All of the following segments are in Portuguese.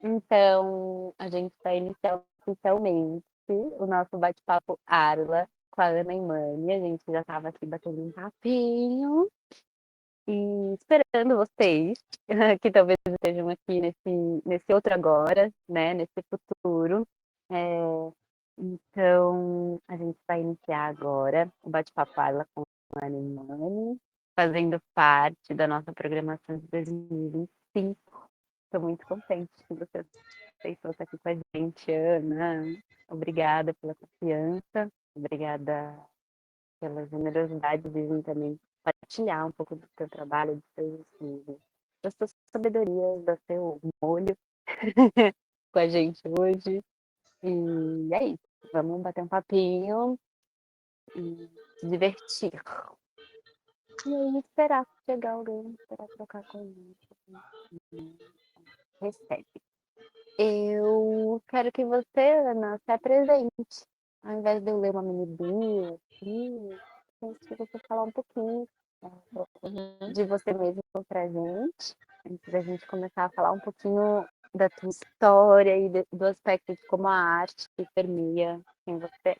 Então, a gente vai iniciar oficialmente o nosso bate-papo Arla com a Ana e Mani. A gente já estava aqui batendo um papinho e esperando vocês, que talvez estejam aqui nesse outro agora, né? Nesse futuro. É, então, a gente vai iniciar agora o bate-papo Arla com a Ana e Mani, fazendo parte da nossa programação de 2025. Estou muito contente que você aceitou estar aqui com a gente, Ana. Obrigada pela confiança, obrigada pela generosidade de vir também partilhar um pouco do seu trabalho, dos seus estudos, das suas sabedorias, do seu molho com a gente hoje. E é isso. Vamos bater um papinho e se divertir. E aí, esperar chegar alguém para trocar com a gente. Recebe. Eu quero que você, Ana, se apresente. Ao invés de eu ler uma mini bio, assim, penso que você falar um pouquinho Uhum. de você mesmo pra gente, antes da gente começar a falar um pouquinho da tua história e do aspecto de como a arte permeia quem você é.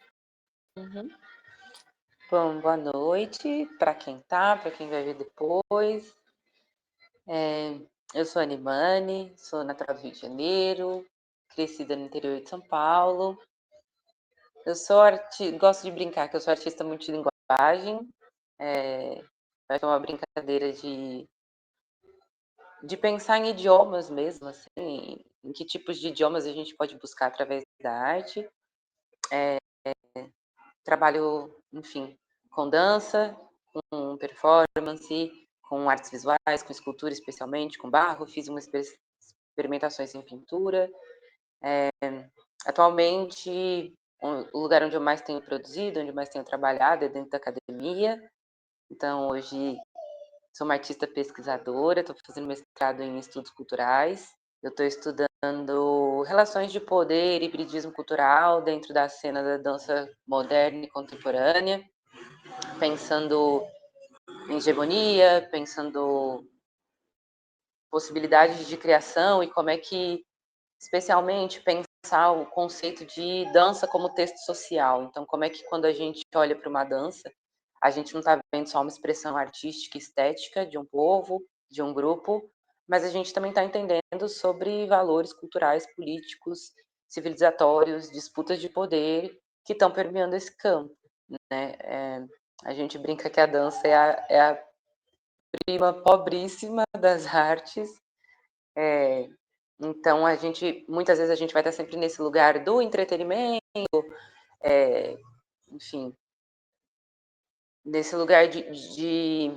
Uhum. Bom, boa noite para quem tá, para quem vai ver depois. Eu sou a Animani, sou natural do Rio de Janeiro, crescida no interior de São Paulo. Eu sou gosto de brincar que eu sou artista multilinguagem. Vai ser uma brincadeira de pensar em idiomas mesmo, assim, em que tipos de idiomas a gente pode buscar através da arte. Trabalho, enfim, com dança, com performance, com artes visuais, com escultura especialmente, com barro. Fiz umas experimentações em pintura. Atualmente, o lugar onde eu mais tenho produzido, onde eu mais tenho trabalhado é dentro da academia. Então, hoje, sou uma artista pesquisadora, estou fazendo mestrado em estudos culturais. Eu estou estudando relações de poder e hibridismo cultural dentro da cena da dança moderna e contemporânea, pensando em hegemonia, pensando possibilidades de criação e como é que, especialmente, pensar o conceito de dança como texto social. Então, como é que quando a gente olha para uma dança, a gente não está vendo só uma expressão artística, estética de um povo, de um grupo, mas a gente também está entendendo sobre valores culturais, políticos, civilizatórios, disputas de poder que estão permeando esse campo, né? A gente brinca que a dança é a prima pobríssima das artes. Então, muitas vezes a gente vai estar sempre nesse lugar do entretenimento, enfim, nesse lugar de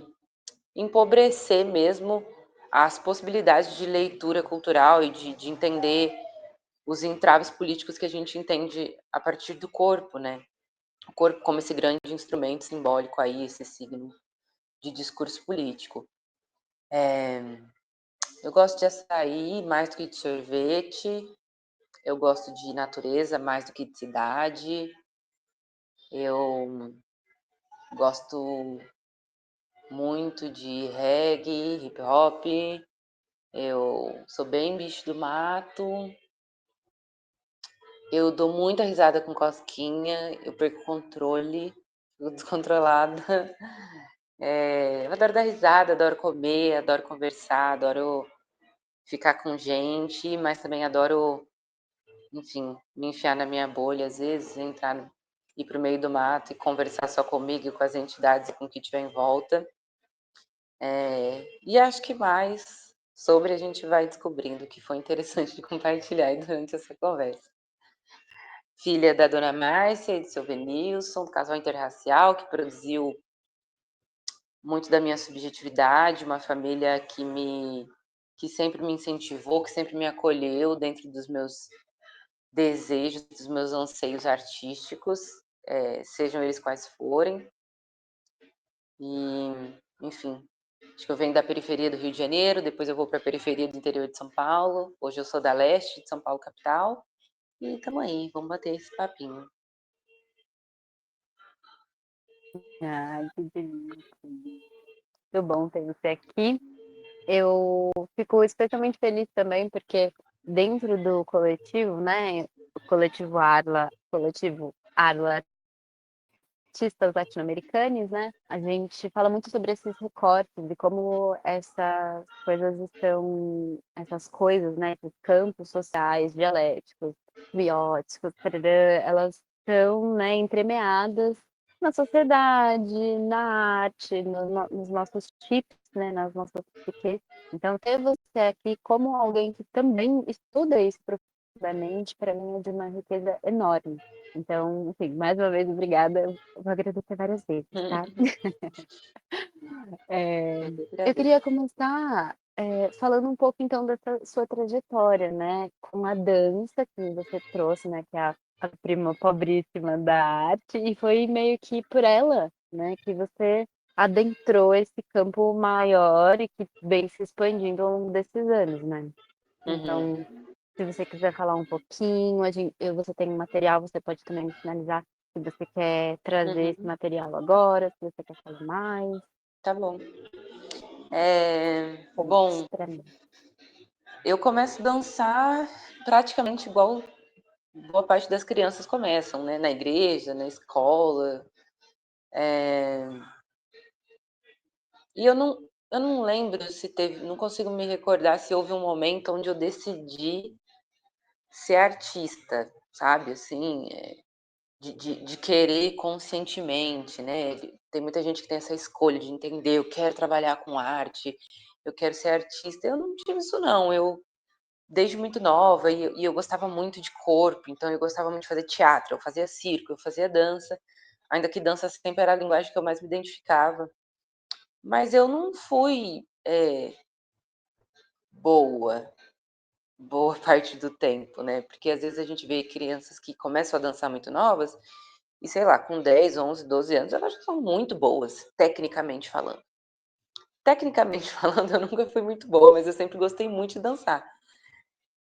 empobrecer mesmo as possibilidades de leitura cultural e de entender os entraves políticos que a gente entende a partir do corpo, né? O corpo como esse grande instrumento simbólico aí, esse signo de discurso político. Eu gosto de açaí mais do que de sorvete. Eu gosto de natureza mais do que de cidade. Eu gosto muito de reggae, hip hop. Eu sou bem bicho do mato. Eu dou muita risada com cosquinha. Eu perco o controle. Fico descontrolada. Eu adoro dar risada, adoro comer, adoro conversar, adoro ficar com gente, mas também adoro, enfim, me enfiar na minha bolha, às vezes, ir para o meio do mato e conversar só comigo e com as entidades e com o que tiver em volta. E acho que mais sobre a gente vai descobrindo, que foi interessante de compartilhar durante essa conversa. Filha da dona Márcia e do seu Venilson, do casal interracial, que produziu muito da minha subjetividade, uma família que sempre me incentivou, que sempre me acolheu dentro dos meus desejos, dos meus anseios artísticos, sejam eles quais forem. E, enfim, acho que eu venho da periferia do Rio de Janeiro, depois eu vou para a periferia do interior de São Paulo. Hoje eu sou da leste de São Paulo, capital. E estamos aí, vamos bater esse papinho. Ai, que delícia. Muito bom ter você aqui. Eu fico especialmente feliz também porque dentro do coletivo, né, o coletivo Arla artistas latino-americanos, né, a gente fala muito sobre esses recortes e como essas coisas, né, esses campos sociais, dialéticos, bióticos, tararã, elas estão, né, entremeadas na sociedade, na arte, nos nossos chips, né, nas nossas psiques. Então, ter você aqui como alguém que também estuda isso profundamente, para mim é de uma riqueza enorme. Então, enfim, mais uma vez, obrigada. Eu vou agradecer várias vezes, tá? Eu que Eu agradeço. queria começar falando um pouco, então, dessa sua trajetória, né? Com a dança que você trouxe, né? Que é a prima pobríssima da arte, e foi meio que por ela, né? Que você adentrou esse campo maior e que vem se expandindo ao longo desses anos, né? Então, Uhum, se você quiser falar um pouquinho, você tem um material, você pode também finalizar se você quer trazer esse uhum, material agora, se você quer falar mais. tá bom. Conte Bom, pra mim. eu começo a dançar praticamente igual boa parte das crianças começam, né? Na igreja, na escola. E eu não lembro se teve, não consigo me recordar se houve um momento onde eu decidi ser artista, sabe? Assim, de querer conscientemente, né? Tem muita gente que tem essa escolha de entender, eu quero trabalhar com arte, eu quero ser artista. Eu não tive isso, não. Eu, desde muito nova, e eu gostava muito de corpo, então eu gostava muito de fazer teatro, eu fazia circo, eu fazia dança, ainda que dança sempre era a linguagem que eu mais me identificava. Mas eu não fui boa, boa parte do tempo, né? Porque às vezes a gente vê crianças que começam a dançar muito novas e, sei lá, com 10, 11, 12 anos, elas já são muito boas, tecnicamente falando. Tecnicamente falando, eu nunca fui muito boa, mas eu sempre gostei muito de dançar.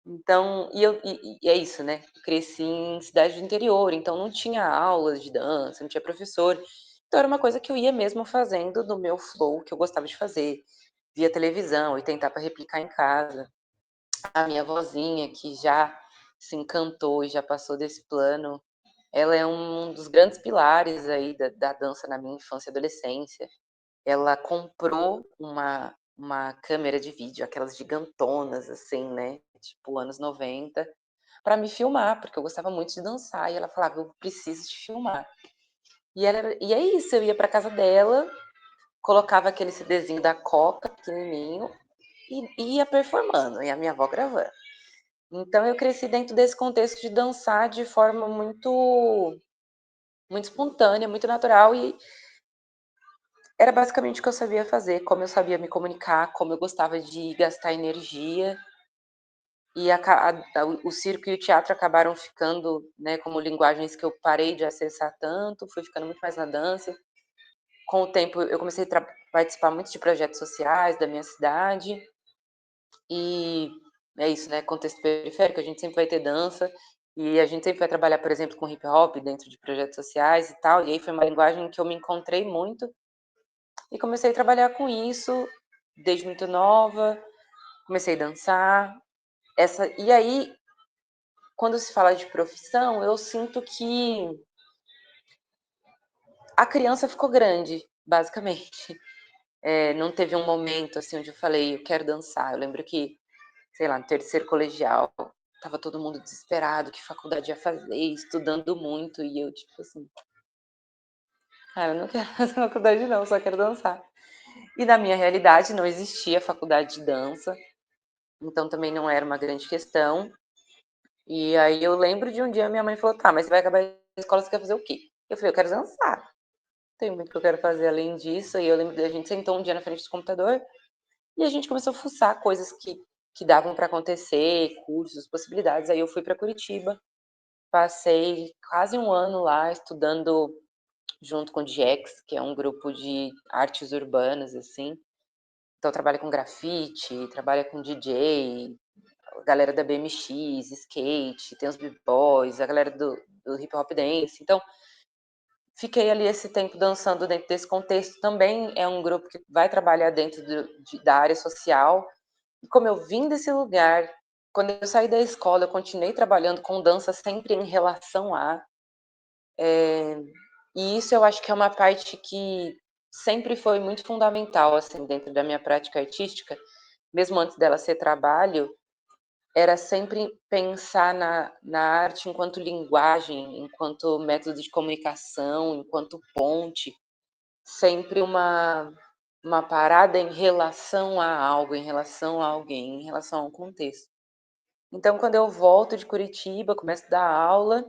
Então, e é isso, né? Eu cresci em cidade do interior, então não tinha aulas de dança, não tinha professor. Então era uma coisa que eu ia mesmo fazendo no meu flow, que eu gostava de fazer, via televisão e tentar para replicar em casa. A minha vozinha, que já se encantou e já passou desse plano, ela é um dos grandes pilares aí da dança na minha infância e adolescência. Ela comprou uma câmera de vídeo, aquelas gigantonas, assim, né? Tipo, anos 90, para me filmar, porque eu gostava muito de dançar. E ela falava, eu preciso te filmar. E é isso, eu ia para casa dela, colocava aquele CDzinho da Coca, pequenininho, e ia performando, e a minha avó gravando. Então eu cresci dentro desse contexto de dançar de forma muito espontânea, muito natural e era basicamente o que eu sabia fazer, como eu sabia me comunicar, como eu gostava de gastar energia. E o circo e o teatro acabaram ficando, né, como linguagens que eu parei de acessar tanto, fui ficando muito mais na dança. Com o tempo eu comecei a participar muito de projetos sociais da minha cidade. E é isso, né? Contexto periférico, a gente sempre vai ter dança e a gente sempre vai trabalhar, por exemplo, com hip hop dentro de projetos sociais e tal. E aí foi uma linguagem que eu me encontrei muito e comecei a trabalhar com isso desde muito nova. Comecei a dançar. E aí, quando se fala de profissão, eu sinto que a criança ficou grande, basicamente. Não teve um momento assim onde eu falei, eu quero dançar. Eu lembro que sei lá, no terceiro colegial, tava todo mundo desesperado, que faculdade ia fazer, estudando muito, e eu, tipo assim, cara, eu não quero fazer faculdade não, só quero dançar. E na minha realidade não existia faculdade de dança, então também não era uma grande questão. E aí eu lembro de um dia minha mãe falou, tá, mas você vai acabar a escola, você quer fazer o quê? Eu falei, eu quero dançar. Não tem muito que eu quero fazer além disso. E eu lembro da gente sentou um dia na frente do computador e a gente começou a fuçar coisas que davam para acontecer, cursos, possibilidades. Aí eu fui para Curitiba. Passei quase um ano lá estudando junto com o GX, que é um grupo de artes urbanas, assim. Então trabalha com grafite, trabalha com DJ, a galera da BMX, skate, tem os b-boys, a galera do hip hop dance. Então fiquei ali esse tempo dançando dentro desse contexto. Também é um grupo que vai trabalhar dentro da área social. E como eu vim desse lugar, quando eu saí da escola, eu continuei trabalhando com dança sempre em relação a, e isso eu acho que é uma parte que sempre foi muito fundamental, assim, dentro da minha prática artística, mesmo antes dela ser trabalho, era sempre pensar na arte enquanto linguagem, enquanto método de comunicação, enquanto ponte, sempre uma parada em relação a algo, em relação a alguém, em relação a um contexto. Então, quando eu volto de Curitiba, começo a dar aula,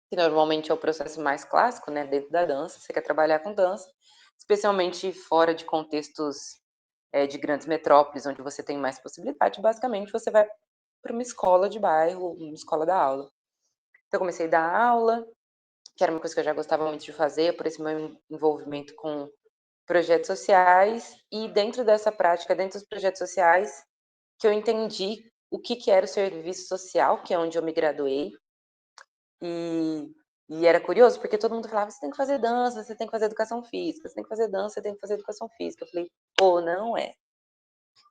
que normalmente é o processo mais clássico, né, dentro da dança, você quer trabalhar com dança, especialmente fora de contextos de grandes metrópoles, onde você tem mais possibilidade, basicamente você vai para uma escola de bairro, uma escola da aula. Então, eu comecei a dar aula, que era uma coisa que eu já gostava muito de fazer, por esse meu envolvimento com projetos sociais, e dentro dessa prática, dentro dos projetos sociais, que eu entendi o que que era o serviço social, que é onde eu me graduei, e e era curioso, porque todo mundo falava: "Você tem que fazer dança, você tem que fazer educação física, você tem que fazer dança, você tem que fazer educação física". Eu falei: "Pô, não é".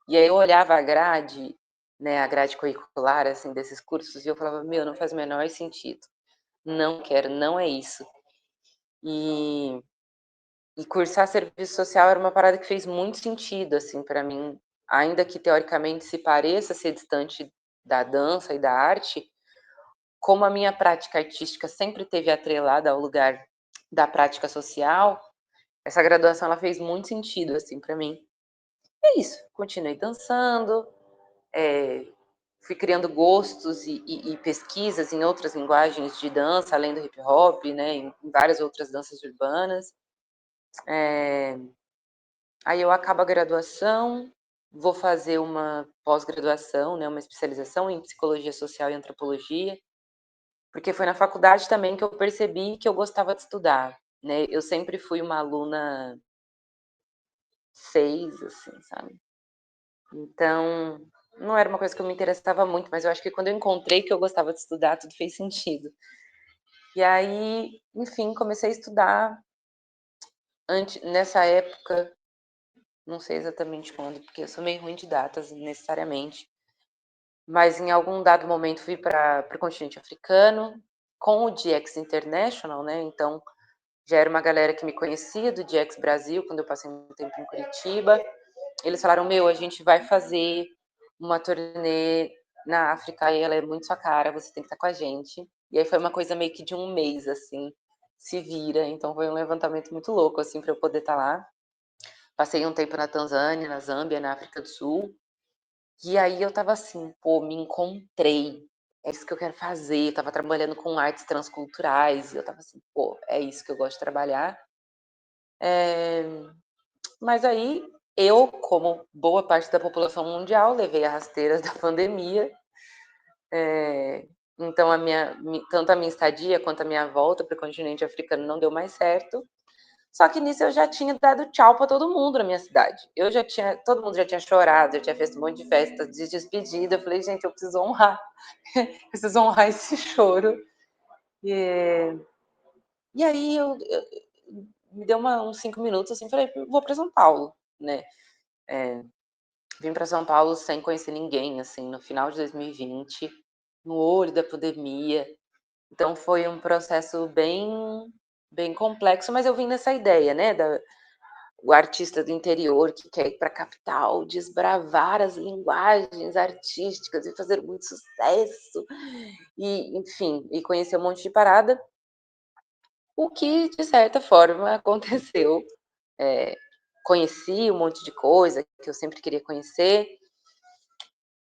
E aí eu olhava a grade, né, a grade curricular, assim, desses cursos, e eu falava: "Meu, não faz o menor sentido. Não quero, não é isso". E e cursar serviço social era uma parada que fez muito sentido, assim, para mim, ainda que teoricamente se pareça ser distante da dança e da arte, como a minha prática artística sempre esteve atrelada ao lugar da prática social, essa graduação ela fez muito sentido, assim, para mim. É isso, continuei dançando, fui criando gostos e pesquisas em outras linguagens de dança, além do hip hop, né, em várias outras danças urbanas. Aí eu acabo a graduação, vou fazer uma pós-graduação, né, uma especialização em psicologia social e antropologia, porque foi na faculdade também que eu percebi que eu gostava de estudar, né. Eu sempre fui uma aluna 6, assim, sabe. Então, não era uma coisa que eu me interessava muito, mas eu acho que quando eu encontrei que eu gostava de estudar, tudo fez sentido. E aí, enfim, comecei a estudar nessa época, não sei exatamente quando, porque eu sou meio ruim de datas necessariamente, mas em algum dado momento fui para o continente africano com o DX International, né, então já era uma galera que me conhecia do DX Brasil, quando eu passei um tempo em Curitiba. Eles falaram: "Meu, a gente vai fazer uma turnê na África e ela é muito sua cara, você tem que estar com a gente". E aí foi uma coisa meio que de um mês, assim, se vira, então foi um levantamento muito louco, assim, para eu poder estar lá. Passei um tempo na Tanzânia, na Zâmbia, na África do Sul, e aí eu estava assim: "Pô, me encontrei, é isso que eu quero fazer". Eu estava trabalhando com artes transculturais e eu estava assim: "Pô, é isso que eu gosto de trabalhar". Mas aí eu, como boa parte da população mundial, levei a rasteira da pandemia, então tanto a minha estadia quanto a minha volta para o continente africano não deu mais certo. Só que nisso eu já tinha dado tchau para todo mundo na minha cidade. Todo mundo já tinha chorado, já tinha feito um monte de festa de despedida. Eu falei: "Gente, eu preciso honrar, preciso honrar esse choro". E e aí me deu uns 5 minutos, assim, falei: "Vou para São Paulo", né. Vim para São Paulo sem conhecer ninguém, assim, no final de 2020, no olho da pandemia. Então foi um processo bem complexo, mas eu vim nessa ideia, né, o artista do interior que quer ir para a capital, desbravar as linguagens artísticas e fazer muito sucesso, e enfim, e conhecer um monte de parada, o que de certa forma aconteceu. Eh, Conheci um monte de coisa que eu sempre queria conhecer,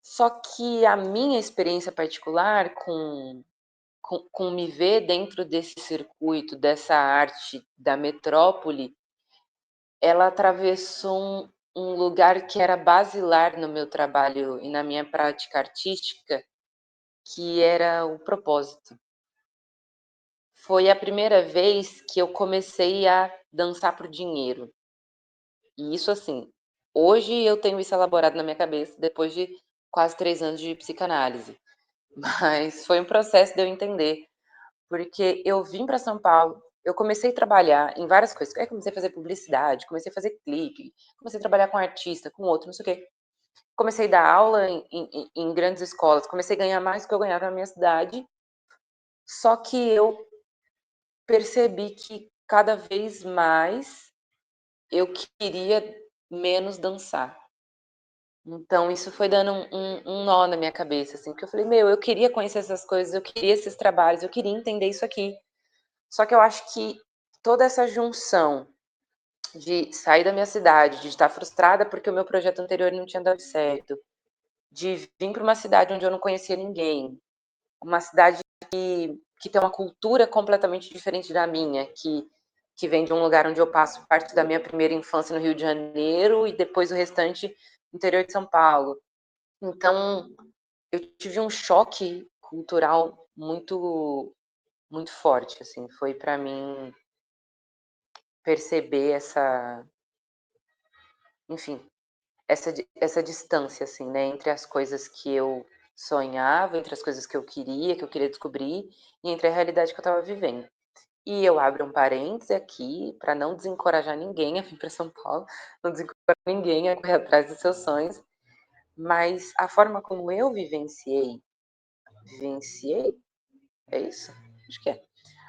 só que a minha experiência particular com me ver dentro desse circuito, dessa arte da metrópole, ela atravessou um lugar que era basilar no meu trabalho e na minha prática artística, que era o propósito. Foi a primeira vez que eu comecei a dançar para o dinheiro. E isso, assim, hoje eu tenho isso elaborado na minha cabeça depois de quase 3 anos de psicanálise, mas foi um processo de eu entender. Porque eu vim para São Paulo, eu comecei a trabalhar em várias coisas. Aí comecei a fazer publicidade, comecei a fazer clipe, comecei a trabalhar com artista, com outro, não sei o quê. comecei a dar aula em grandes escolas, comecei a ganhar mais do que eu ganhava na minha cidade, só que eu percebi que cada vez mais eu queria menos dançar. Então isso foi dando um nó na minha cabeça, assim, porque eu falei: "Meu, eu queria conhecer essas coisas, eu queria esses trabalhos, eu queria entender isso aqui". Só que eu acho que toda essa junção de sair da minha cidade, de estar frustrada porque o meu projeto anterior não tinha dado certo, de vir para uma cidade onde eu não conhecia ninguém, uma cidade que tem uma cultura completamente diferente da minha, que vem de um lugar onde eu passo parte da minha primeira infância no Rio de Janeiro e depois o restante no interior de São Paulo. Então, eu tive um choque cultural muito forte, assim, foi para mim perceber enfim, essa distância, assim, né, entre as coisas que eu sonhava, entre as coisas que eu queria descobrir, e entre a realidade que eu estava vivendo. E eu abro um parêntese aqui, para não desencorajar ninguém a vir para São Paulo, não desencorajar ninguém a correr atrás dos seus sonhos, mas a forma como eu vivenciei, é isso? Acho que é.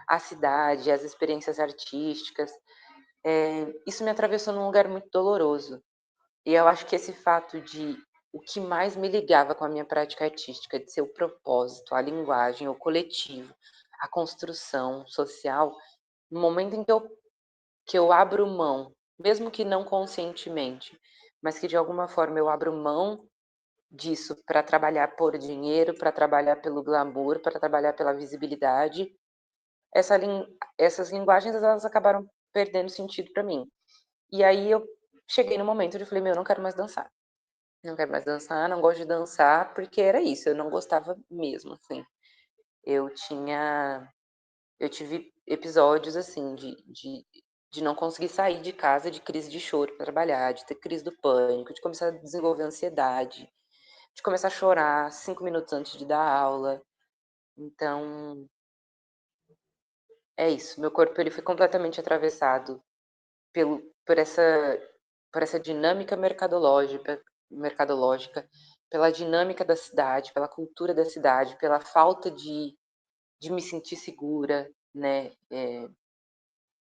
A cidade, as experiências artísticas, isso me atravessou num lugar muito doloroso. E eu acho que esse fato de o que mais me ligava com a minha prática artística, de ser o propósito, a linguagem, o coletivo, a construção social, no momento em que eu abro mão, mesmo que não conscientemente, mas que de alguma forma eu abro mão disso para trabalhar por dinheiro, para trabalhar pelo glamour, para trabalhar pela visibilidade, essa lin essas linguagens elas acabaram perdendo sentido para mim. E aí eu cheguei no momento onde eu falei: "Meu, eu não quero mais dançar. Não quero mais dançar, não gosto de dançar", porque era isso, eu não gostava mesmo, assim. Eu tinha eu tive episódios, assim, de não conseguir sair de casa, de crise de choro para trabalhar, de ter crise do pânico, de começar a desenvolver ansiedade, de começar a chorar 5 minutos antes de dar aula. Então, é isso, meu corpo ele foi completamente atravessado pelo por essa dinâmica mercadológica, pela dinâmica da cidade, pela cultura da cidade, pela falta de me sentir segura, né.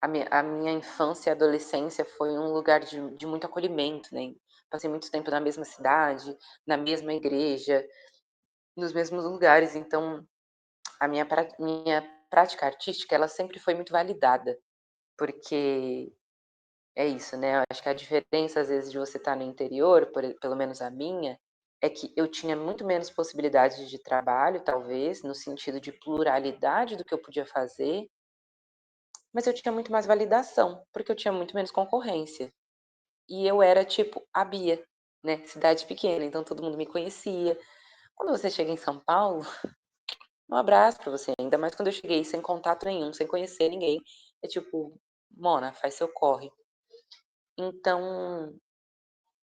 A minha infância e adolescência foi um lugar de muito acolhimento, né. Passei muito tempo na mesma cidade, na mesma igreja, nos mesmos lugares, então a minha prática artística, ela sempre foi muito validada, porque é isso, né, eu acho que a diferença, às vezes, de você estar no interior, pelo menos a minha, é que eu tinha muito menos possibilidades de trabalho, talvez, no sentido de pluralidade do que eu podia fazer, mas eu tinha muito mais validação, porque eu tinha muito menos concorrência. E eu era tipo a Bia, né, cidade pequena, então todo mundo me conhecia. Quando você chega em São Paulo, um abraço pra você, ainda mais quando eu cheguei sem contato nenhum, sem conhecer ninguém, é tipo: "Mona, faz seu corre". Então,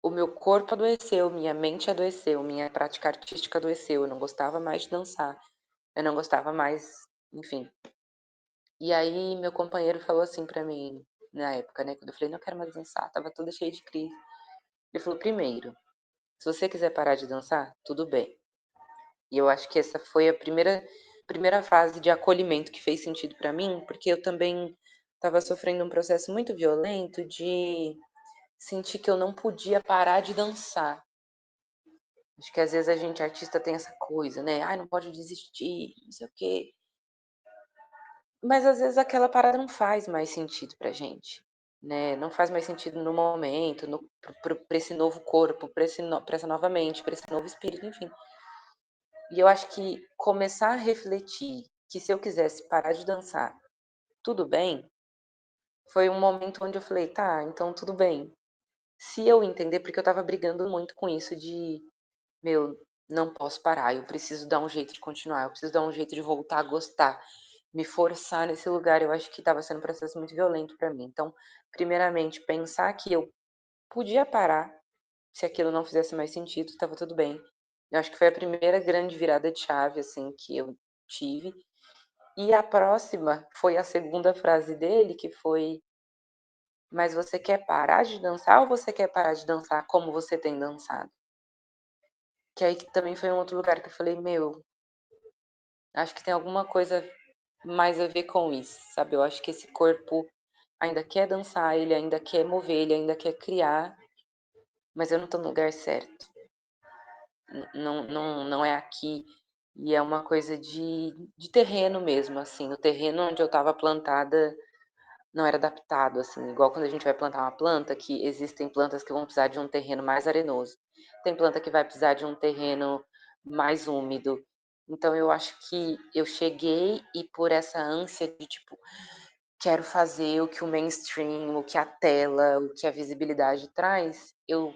o meu corpo adoeceu, minha mente adoeceu, minha prática artística adoeceu, eu não gostava mais de dançar, eu não gostava mais, enfim. E aí meu companheiro falou assim pra mim, na época, né, quando eu falei: "Não quero mais dançar", estava toda cheia de crise. Ele falou: "Primeiro, se você quiser parar de dançar, tudo bem". E eu acho que essa foi a primeira fase de acolhimento que fez sentido pra mim, porque eu também estava sofrendo um processo muito violento de sentir que eu não podia parar de dançar. Acho que às vezes a gente artista tem essa coisa, né, "Ai, não pode desistir, não sei o quê", mas às vezes aquela parada não faz mais sentido pra gente, né, não faz mais sentido no momento, no pra esse novo corpo, pra essa nova mente, pra esse novo espírito, enfim. E eu acho que começar a refletir que se eu quisesse parar de dançar, tudo bem, foi um momento onde eu falei: "Tá, então tudo bem". Se eu entender porque eu estava brigando muito com isso de: "Meu, não posso parar, eu preciso dar um jeito de continuar, eu preciso dar um jeito de voltar a gostar", me forçar nesse lugar, eu acho que estava sendo um processo muito violento pra mim. Então, primeiramente, pensar que eu podia parar, se aquilo não fizesse mais sentido, estava tudo bem. Eu acho que foi a primeira grande virada de chave, assim, que eu tive. E a próxima foi a segunda frase dele, que foi: "Mas você quer parar de dançar ou você quer parar de dançar como você tem dançado?". Que aí que também foi um outro lugar que eu falei: "Meu, acho que tem alguma coisa mais a ver com isso", sabe. Eu acho que esse corpo ainda quer dançar, ele ainda quer mover, ele ainda quer criar, mas eu não tô no lugar certo. Não é aqui. E é uma coisa de terreno mesmo, assim, o terreno onde eu estava plantada não era adaptado, assim, igual quando a gente vai plantar uma planta, que existem plantas que vão precisar de um terreno mais arenoso, tem planta que vai precisar de um terreno mais úmido. Então eu acho que eu cheguei e por essa ânsia de, tipo, quero fazer o que o mainstream, o que a tela, o que a visibilidade traz, eu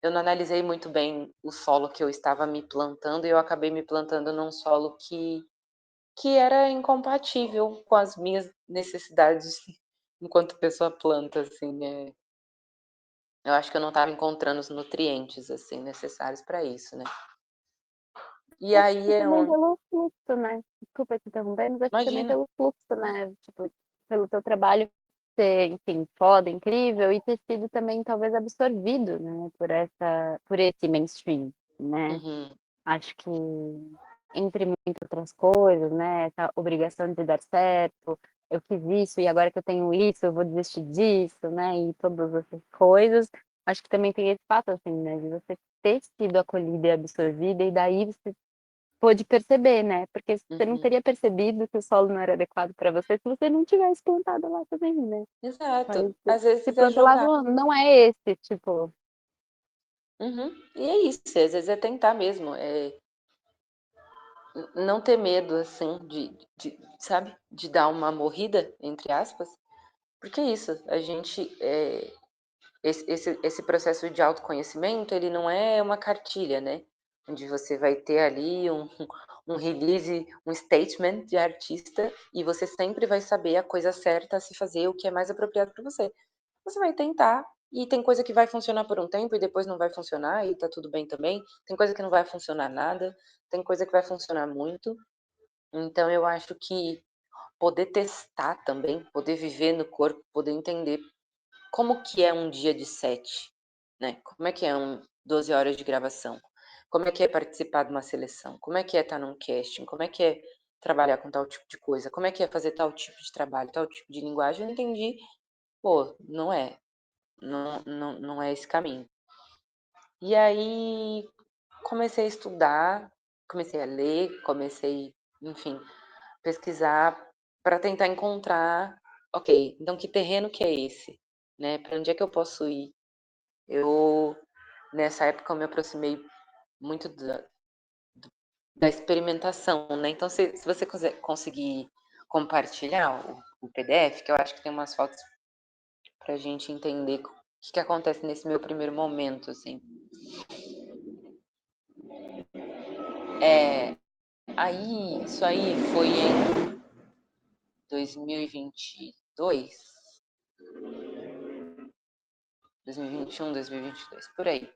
não analisei muito bem o solo que eu estava me plantando e eu acabei me plantando num solo que era incompatível com as minhas necessidades enquanto pessoa planta, assim, né. Eu acho que eu não estava encontrando os nutrientes, assim, necessários para isso, né. E Acho aí que é também onde pelo fluxo, né. Desculpa te interromper, mas acho que também imagina. pelo fluxo, né, tipo, pelo teu trabalho ser, enfim, foda, incrível e ter sido também talvez absorvido, né, por esse mainstream, né. Uhum, Acho que entre muitas outras coisas, né, essa obrigação de dar certo, eu fiz isso e agora que eu tenho isso eu vou desistir disso, né, e todas essas coisas, acho que também tem esse fato, assim, né, de você ter sido acolhida e absorvida e daí você pôde perceber, né, porque você não uhum. teria percebido que o solo não era adequado para você se você não tivesse plantado lá também, né. Exato. Mas Às se vezes é planta lá jogar. não é esse, tipo. Uhum. E é isso, às vezes é tentar mesmo, não ter medo, assim, sabe, de dar uma "morrida", entre aspas, porque é isso, a gente, esse processo de autoconhecimento, ele não é uma cartilha, né, onde você vai ter ali um release, um statement de artista e você sempre vai saber a coisa certa a se fazer, o que é mais apropriado para você. Você vai tentar e tem coisa que vai funcionar por um tempo e depois não vai funcionar e tá tudo bem também. Tem coisa que não vai funcionar nada, tem coisa que vai funcionar muito. Então eu acho que poder testar também, poder viver no corpo, poder entender como que é um dia de set, né, como é que é 12 horas de gravação, como é que é participar de uma seleção, como é que é estar num casting, como é que é trabalhar com tal tipo de coisa, como é que é fazer tal tipo de trabalho, tal tipo de linguagem, eu entendi, pô, não é esse caminho. E aí comecei a estudar, comecei a ler, comecei, enfim, pesquisar para tentar encontrar, ok, então que terreno que é esse, né? Para onde é que eu posso ir? Eu nessa época eu me aproximei muito da experimentação, né? Então se você conseguir compartilhar o PDF, que eu acho que tem umas fotos para a gente entender o que acontece nesse meu primeiro momento, assim. É, aí, isso aí foi em 2022, 2021, 2022, por aí,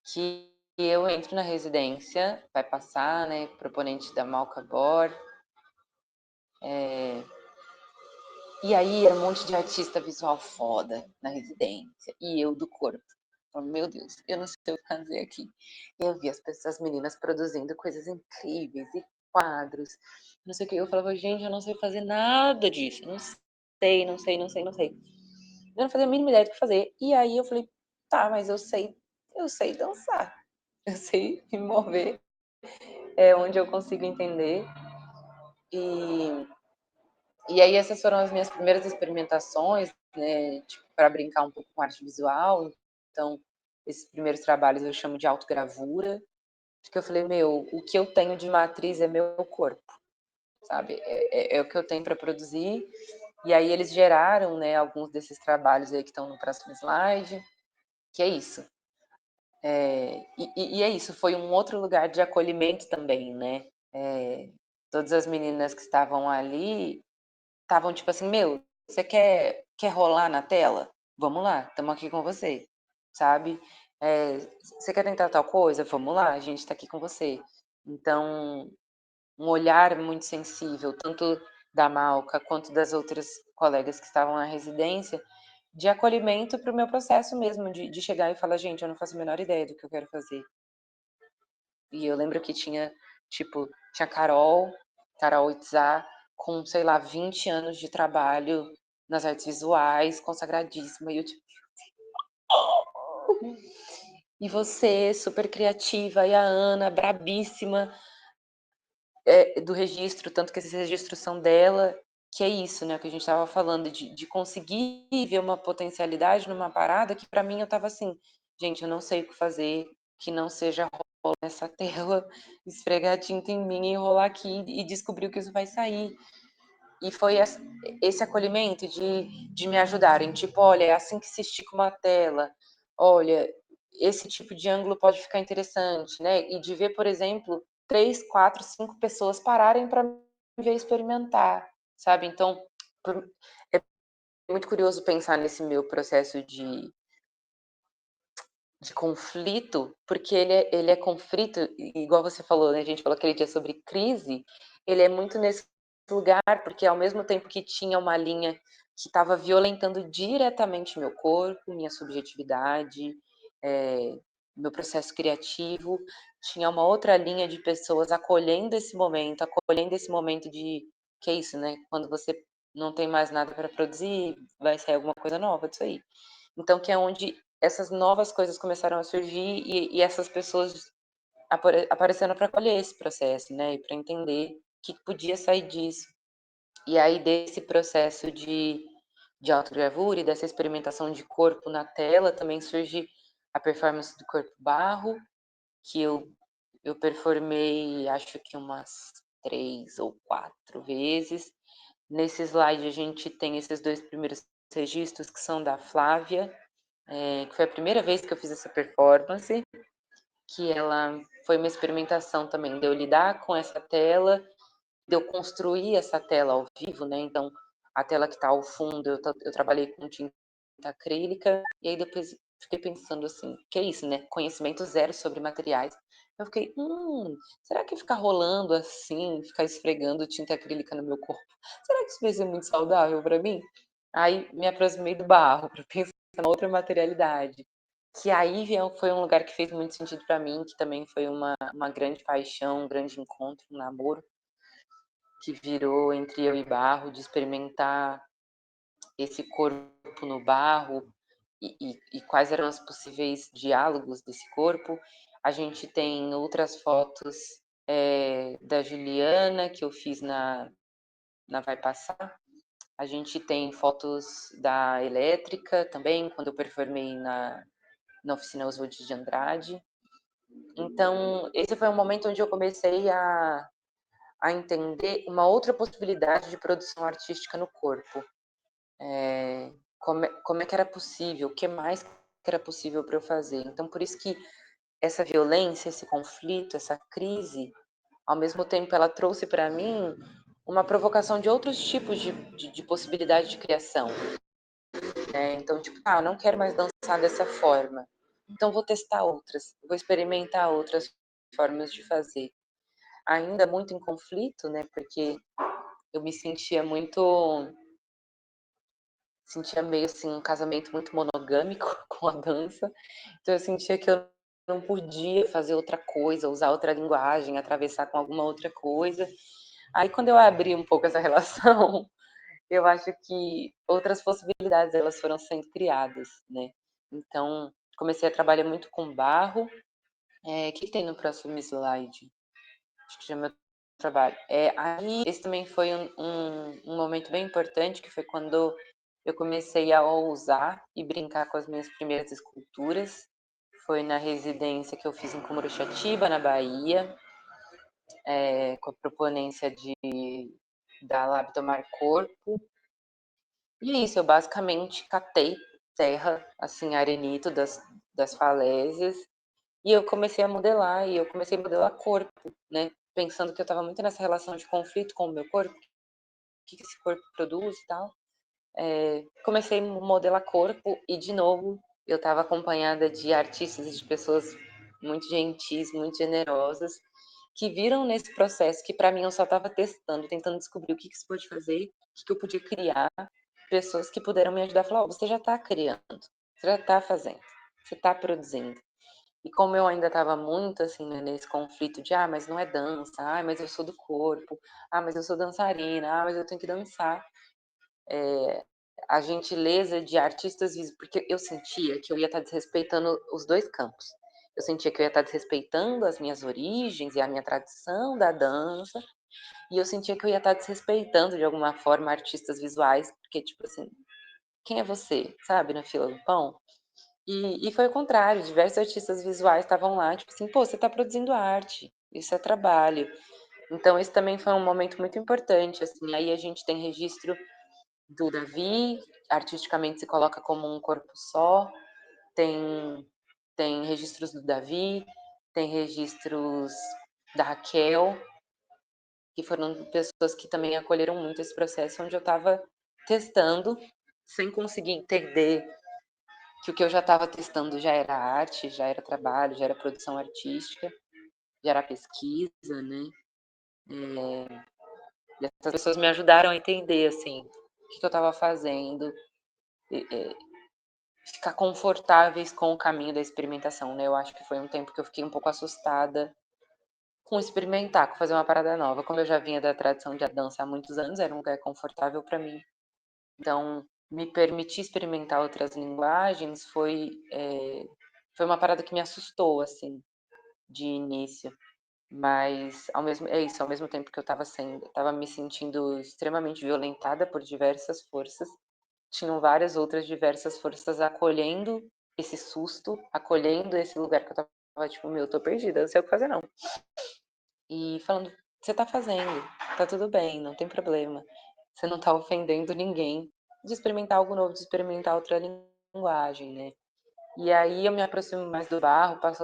que eu entro na residência, vai passar, né, proponente da Malca Bor, e aí era um monte de artista visual foda na residência, e eu do corpo. Falei, meu Deus, eu não sei o que fazer aqui. Eu vi as meninas produzindo coisas incríveis e quadros, não sei o que. Eu falava, gente, eu não sei fazer nada disso. Não sei, não sei, não sei, não sei. Eu não fazia a mínima ideia do que fazer. E aí eu falei, tá, mas eu sei dançar. Eu sei me mover, é onde eu consigo entender. E, e aí essas foram as minhas primeiras experimentações, né, tipo, para brincar um pouco com arte visual. Então, esses primeiros trabalhos eu chamo de autogravura, porque eu falei, meu, o que eu tenho de matriz é meu corpo, sabe? É o que eu tenho para produzir. E aí eles geraram, né, alguns desses trabalhos aí que estão no próximo slide, que é isso. E é isso, foi um outro lugar de acolhimento também, né? Todas as meninas que estavam ali estavam tipo assim, meu, você quer rolar na tela? Vamos lá, estamos aqui com você, sabe? Você quer tentar tal coisa? Vamos lá, a gente está aqui com você. Então, um olhar muito sensível, tanto da Malca quanto das outras colegas que estavam na residência, de acolhimento para o meu processo mesmo, de chegar e falar, gente, eu não faço a menor ideia do que eu quero fazer. E eu lembro que tinha, tipo, tinha Carol Itzá, com, sei lá, 20 anos de trabalho nas artes visuais, consagradíssima, e eu tipo, e você, super criativa, e a Ana, brabíssima, do registro, tanto que esses registros são dela, que é isso, né, que a gente estava falando, de conseguir ver uma potencialidade numa parada que para mim eu estava assim, gente, eu não sei o que fazer, que não seja rolar nessa tela, esfregar tinta em mim, enrolar aqui e descobrir o que isso vai sair. E foi esse acolhimento de me ajudarem, tipo, olha, é assim que se estica uma tela, olha, esse tipo de ângulo pode ficar interessante, né? E de ver, por exemplo, 3, 4, 5 pessoas pararem para me ver experimentar, sabe? Então, é muito curioso pensar nesse meu processo de conflito, porque ele é conflito, igual você falou, né? A gente falou aquele dia sobre crise, ele é muito nesse lugar, porque ao mesmo tempo que tinha uma linha que estava violentando diretamente meu corpo, minha subjetividade, é, meu processo criativo, tinha uma outra linha de pessoas acolhendo esse momento de que é isso, né? Quando você não tem mais nada para produzir, vai sair alguma coisa nova disso aí. Então, que é onde essas novas coisas começaram a surgir e essas pessoas aparecendo para acolher esse processo, né? E para entender o que podia sair disso. E aí, desse processo de autogravura e dessa experimentação de corpo na tela, também surge a performance do corpo barro, que eu performei, acho que umas 3 ou 4 vezes. Nesse slide, a gente tem esses 2 primeiros registros, que são da Flávia, que foi a primeira vez que eu fiz essa performance, que ela foi uma experimentação também de eu lidar com essa tela, de eu construir essa tela ao vivo, né? Então, a tela que está ao fundo, eu trabalhei com tinta acrílica, e aí depois fiquei pensando assim, que é isso, né? Conhecimento zero sobre materiais. Eu fiquei, será que ficar rolando assim, ficar esfregando tinta acrílica no meu corpo, será que isso vai ser muito saudável para mim? Aí me aproximei do barro para pensar na outra materialidade. Que aí foi um lugar que fez muito sentido para mim, que também foi uma grande paixão, um grande encontro, um namoro, que virou entre eu e barro, de experimentar esse corpo no barro e quais eram os possíveis diálogos desse corpo. A gente tem outras fotos da Juliana, que eu fiz na Vai Passar. A gente tem fotos da Elétrica também, quando eu performei na oficina Oswald de Andrade. Então, esse foi um momento onde eu comecei a entender uma outra possibilidade de produção artística no corpo. Como é que era possível, o que mais que era possível para eu fazer. Então, por isso que essa violência, esse conflito, essa crise, ao mesmo tempo ela trouxe para mim uma provocação de outros tipos de possibilidade de criação. Então, tipo, não quero mais dançar dessa forma. Então, vou testar outras, vou experimentar outras formas de fazer. Ainda muito em conflito, né? Porque eu me sentia meio assim um casamento muito monogâmico com a dança. Então eu sentia que eu não podia fazer outra coisa, usar outra linguagem, atravessar com alguma outra coisa. Aí quando eu abri um pouco essa relação, eu acho que outras possibilidades elas foram sendo criadas, né? Então comecei a trabalhar muito com barro. O que tem no próximo slide? Acho que já é meu trabalho. Aí, esse também foi um momento bem importante, que foi quando eu comecei a ousar e brincar com as minhas primeiras esculturas. Foi na residência que eu fiz em Cumuruxatiba, na Bahia, com a proponência da Lab Tomar Corpo. E é isso, eu basicamente catei terra, assim, arenito das falésias, e eu comecei a modelar, e eu comecei a modelar corpo, né? Pensando que eu estava muito nessa relação de conflito com o meu corpo, o que esse corpo produz e tal. Comecei a modelar corpo e, de novo, eu estava acompanhada de artistas e de pessoas muito gentis, muito generosas, que viram nesse processo que, para mim, eu só estava testando, tentando descobrir o que se pode fazer, o que eu podia criar, pessoas que puderam me ajudar a falar: você já está criando, você já está fazendo, você está produzindo. E como eu ainda estava muito, assim, né, nesse conflito de: "Ah, mas não é dança. Ah, mas eu sou do corpo. Ah, mas eu sou dançarina. Ah, mas eu tenho que dançar". A gentileza de artistas porque eu sentia que eu ia estar desrespeitando os 2 campos. Eu sentia que eu ia estar desrespeitando as minhas origens e a minha tradição da dança, e eu sentia que eu ia estar desrespeitando de alguma forma artistas visuais, porque tipo assim, quem é você, sabe, na fila do pão? E foi o contrário, diversos artistas visuais estavam lá, tipo assim: "Pô, você está produzindo arte, isso é trabalho". Então esse também foi um momento muito importante, assim, aí a gente tem registro do Davi, artisticamente se coloca como um corpo só, tem tem registros do Davi, tem registros da Raquel, que foram pessoas que também acolheram muito esse processo, onde eu estava testando, sem conseguir entender que o que eu já estava testando já era arte, já era trabalho, já era produção artística, já era pesquisa, né. E essas pessoas me ajudaram a entender, assim, o que que eu estava fazendo, e ficar confortáveis com o caminho da experimentação, né. Eu acho que foi um tempo que eu fiquei um pouco assustada com experimentar, com fazer uma parada nova. Como eu já vinha da tradição de dança há muitos anos, era um lugar confortável para mim. Então, me permitir experimentar outras linguagens foi uma parada que me assustou, assim, de início. Mas ao mesmo tempo que eu estava me sentindo extremamente violentada por diversas forças, tinham várias outras diversas forças acolhendo esse susto, acolhendo esse lugar que eu estava tipo: "Meu, eu tô perdida, não sei o que fazer não". E falando: "Você tá fazendo, tá tudo bem, não tem problema. Você não tá ofendendo ninguém", de experimentar algo novo, de experimentar outra linguagem, né. E aí eu me aproximo mais do barro, passo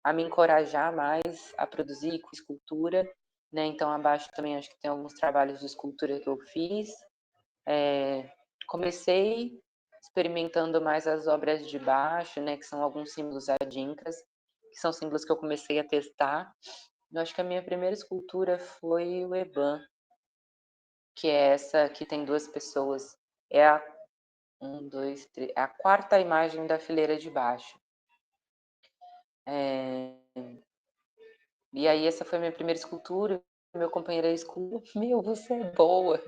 a me encorajar mais a produzir com escultura, né, então abaixo também acho que tem alguns trabalhos de escultura que eu fiz. Comecei experimentando mais as obras de baixo, né, que são alguns símbolos adinkras, que são símbolos que eu comecei a testar. Eu acho que a minha primeira escultura foi o Eban, que é essa que tem 2 pessoas. É a 2, 3, é a quarta imagem da fileira de baixo. Eh, e aí essa foi a minha primeira escultura, meu companheiro é escultor: "Meu, você é boa,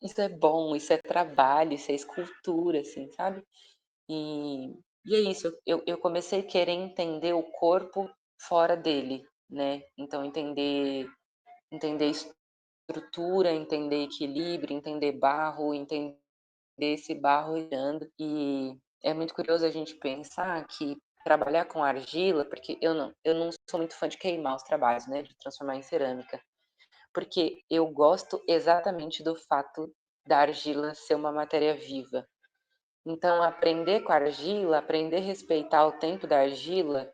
isso é bom, isso é trabalho, isso é escultura", assim, sabe. E é isso, eu comecei a querer entender o corpo fora dele, né, então entender estrutura, entender equilíbrio, entender barro, entender esse barro girando. E é muito curioso a gente pensar que trabalhar com argila, porque eu não sou muito fã de queimar os trabalhos, né, de transformar em cerâmica, porque eu gosto exatamente do fato da argila ser uma matéria viva. Então aprender com a argila, aprender a respeitar o tempo da argila,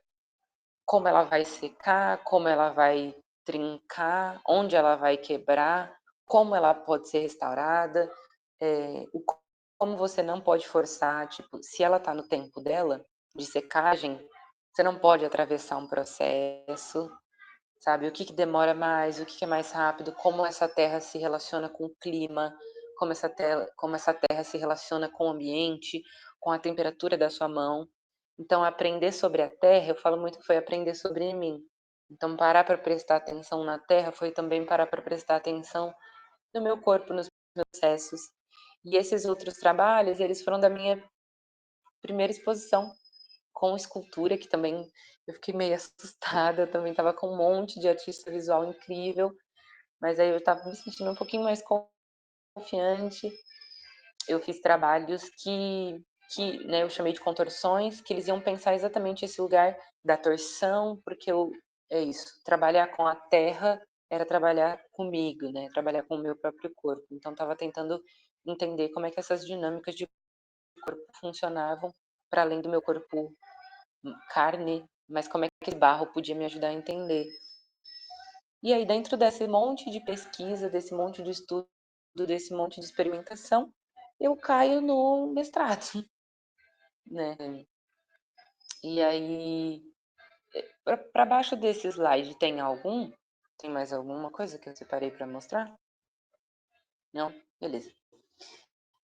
como ela vai secar, como ela vai trincar, onde ela vai quebrar, como ela pode ser restaurada, o como você não pode forçar, tipo, se ela está no tempo dela, de secagem, você não pode atravessar um processo, sabe, o que que demora mais, o que que é mais rápido, como essa terra se relaciona com o clima, como essa terra se relaciona com o ambiente, com a temperatura da sua mão. Então aprender sobre a terra, eu falo muito que foi aprender sobre mim. Então parar para prestar atenção na terra foi também parar para prestar atenção no meu corpo, nos meus processos. E esses outros trabalhos, eles foram da minha primeira exposição com escultura, que também eu fiquei meio assustada, eu também estava com um monte de artista visual incrível, mas aí eu estava me sentindo um pouquinho mais confiante. Eu fiz trabalhos né, eu chamei de contorções, que eles iam pensar exatamente esse lugar da torção, porque é isso, trabalhar com a terra era trabalhar comigo, né, trabalhar com o meu próprio corpo. Então estava tentando entender como é que essas dinâmicas de corpo funcionavam para além do meu corpo carne, mas como é que esse barro podia me ajudar a entender. E aí, dentro desse monte de pesquisa, desse monte de estudo, desse monte de experimentação, eu caio no mestrado, né? E aí, para baixo desse slide tem algum? Tem mais alguma coisa que eu separei para mostrar? Não? Beleza.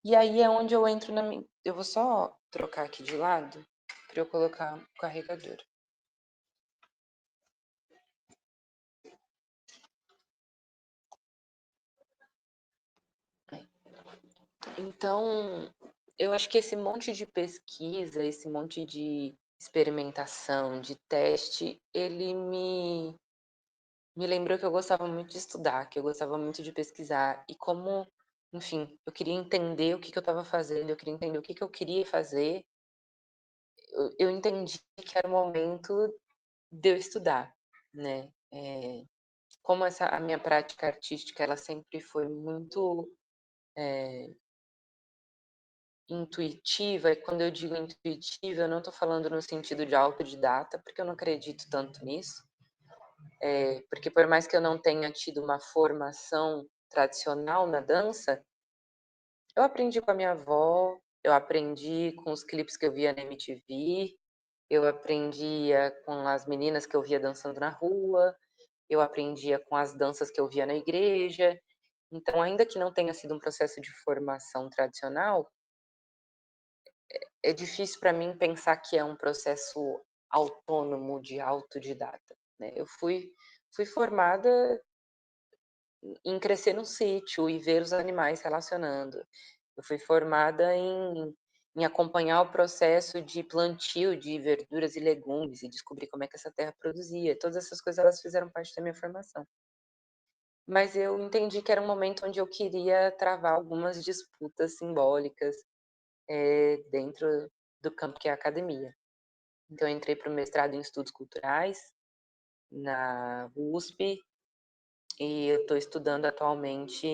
E aí é onde eu entro na minha. Eu vou só trocar aqui de lado para eu colocar o carregador. Então, eu acho que esse monte de pesquisa, esse monte de experimentação, de teste, ele me lembrou que eu gostava muito de estudar, que eu gostava muito de pesquisar e como, enfim, eu queria entender o que eu estava fazendo, eu queria entender o que eu queria fazer, eu entendi que era o momento de eu estudar, né. Como essa a minha prática artística, ela sempre foi muito, intuitiva, e quando eu digo intuitiva, eu não estou falando no sentido de autodidata, porque eu não acredito tanto nisso, porque por mais que eu não tenha tido uma formação tradicional na dança, eu aprendi com a minha avó, eu aprendi com os clipes que eu via na MTV, eu aprendia com as meninas que eu via dançando na rua, eu aprendia com as danças que eu via na igreja. Então, ainda que não tenha sido um processo de formação tradicional, é difícil para mim pensar que é um processo autônomo de autodidata, né. Eu fui formada em crescer num sítio e ver os animais relacionando. Eu fui formada em acompanhar o processo de plantio de verduras e legumes e descobrir como é que essa terra produzia. Todas essas coisas, elas fizeram parte da minha formação. Mas eu entendi que era um momento onde eu queria travar algumas disputas simbólicas, dentro do campo que é a academia. Então eu entrei para o mestrado em estudos culturais, na USP, e eu estou estudando atualmente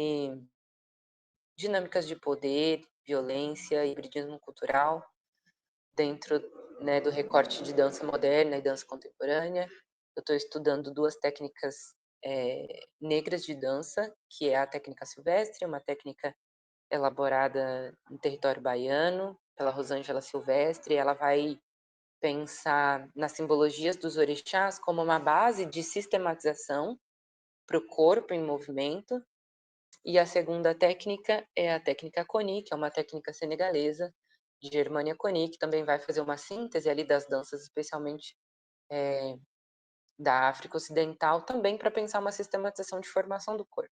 dinâmicas de poder, violência e hibridismo cultural dentro, né, do recorte de dança moderna e dança contemporânea. Eu estou estudando 2 técnicas, negras de dança, que é a técnica silvestre, uma técnica elaborada no território baiano pela Rosângela Silvestre. Ela vai pensar nas simbologias dos orixás como uma base de sistematização para o corpo em movimento. E a segunda técnica é a técnica Coni, que é uma técnica senegalesa de Germânia Coni, que também vai fazer uma síntese ali das danças, especialmente da África Ocidental, também para pensar uma sistematização de formação do corpo.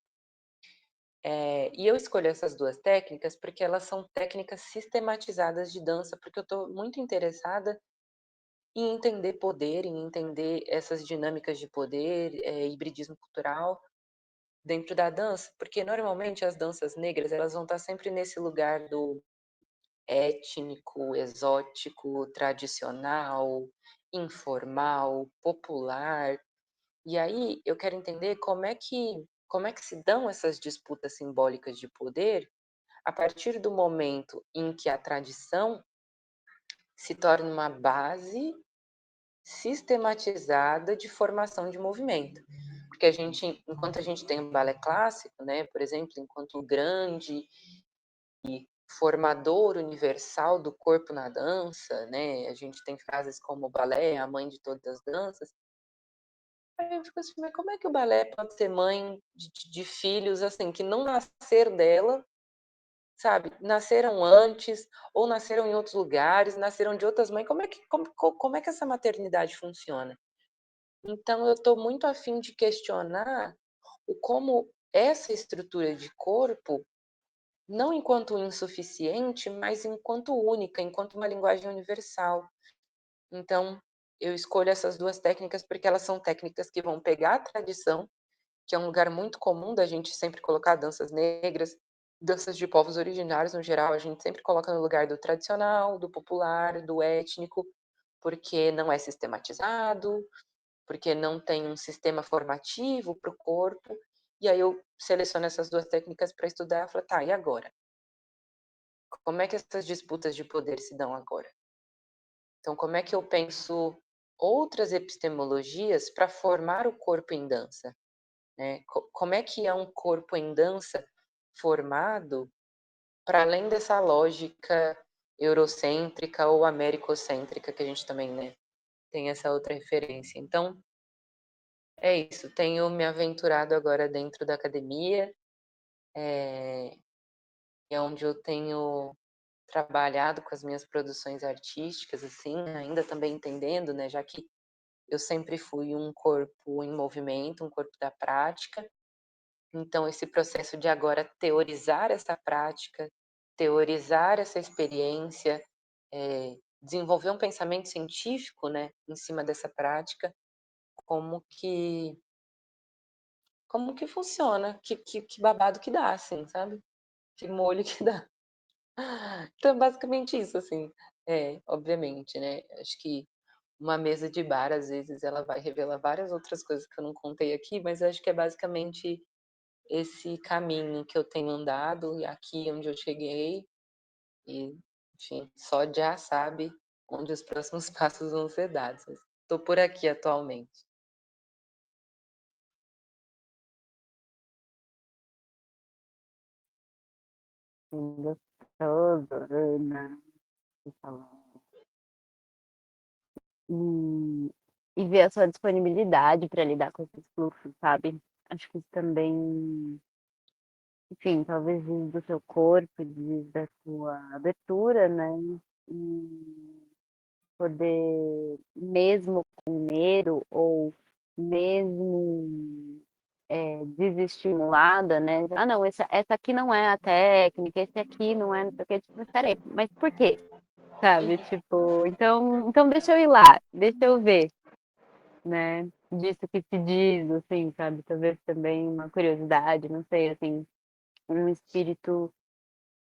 E eu escolho essas 2 técnicas porque elas são técnicas sistematizadas de dança, porque eu estou muito interessada em entender poder, em entender essas dinâmicas de poder, hibridismo cultural dentro da dança, porque normalmente as danças negras, elas vão estar sempre nesse lugar do étnico, exótico, tradicional, informal, popular. E aí eu quero entender como é que se dão essas disputas simbólicas de poder a partir do momento em que a tradição se torna uma base sistematizada de formação de movimento. Porque enquanto a gente tem o balé clássico, né, por exemplo, enquanto o grande formador universal do corpo na dança, né, a gente tem frases como: "O balé é a mãe de todas as danças". Aí eu fico assim: "Mas como é que o balé pode ser mãe de filhos, assim, que não nasceram dela, sabe, nasceram antes ou nasceram em outros lugares, nasceram de outras mães, como é que essa maternidade funciona?". Então eu estou muito a fim de questionar o como essa estrutura de corpo, não enquanto insuficiente, mas enquanto única, enquanto uma linguagem universal. Então, eu escolho essas 2 técnicas, porque elas são técnicas que vão pegar a tradição, que é um lugar muito comum da gente sempre colocar danças negras, danças de povos originários no geral, a gente sempre coloca no lugar do tradicional, do popular, do étnico, porque não é sistematizado, porque não tem um sistema formativo para o corpo. E aí eu seleciono essas 2 técnicas para estudar, e falo: "Tá, e agora? Como é que essas disputas de poder se dão agora? Então como é que eu penso outras epistemologias para formar o corpo em dança, né? Como é que é um corpo em dança formado para além dessa lógica eurocêntrica ou americocêntrica que a gente também, né, tem essa outra referência". Então, é isso, tenho me aventurado agora dentro da academia, é onde eu tenho trabalhado com as minhas produções artísticas, assim, ainda também entendendo, né, já que eu sempre fui um corpo em movimento, um corpo da prática. Então esse processo de agora teorizar essa prática, teorizar essa experiência, desenvolver um pensamento científico, né, em cima dessa prática, como que como que funciona, que babado que dá, assim, sabe, que molho que dá. Então é basicamente isso, assim. É, obviamente, né, acho que uma mesa de bar, às vezes, ela vai revelar várias outras coisas que eu não contei aqui, mas acho que é basicamente esse caminho que eu tenho andado e aqui onde eu cheguei e, enfim, só já sabe onde os próximos passos vão ser dados. Estou por aqui atualmente. Gostoso, Ana. Você falando. E ver a sua disponibilidade para lidar com esses fluxos, sabe? Acho que isso também, enfim, talvez diz do seu corpo, diz da sua abertura, né? E poder, mesmo com medo ou mesmo desestimulada, né? Ah, não, essa aqui não é a técnica, esse aqui não é, não sei o quê. Tipo, mas peraí, mas por quê? Sabe? Tipo, então deixa eu ir lá, deixa eu ver, né? Disso que se diz, assim, sabe? Talvez também uma curiosidade, não sei, assim, um espírito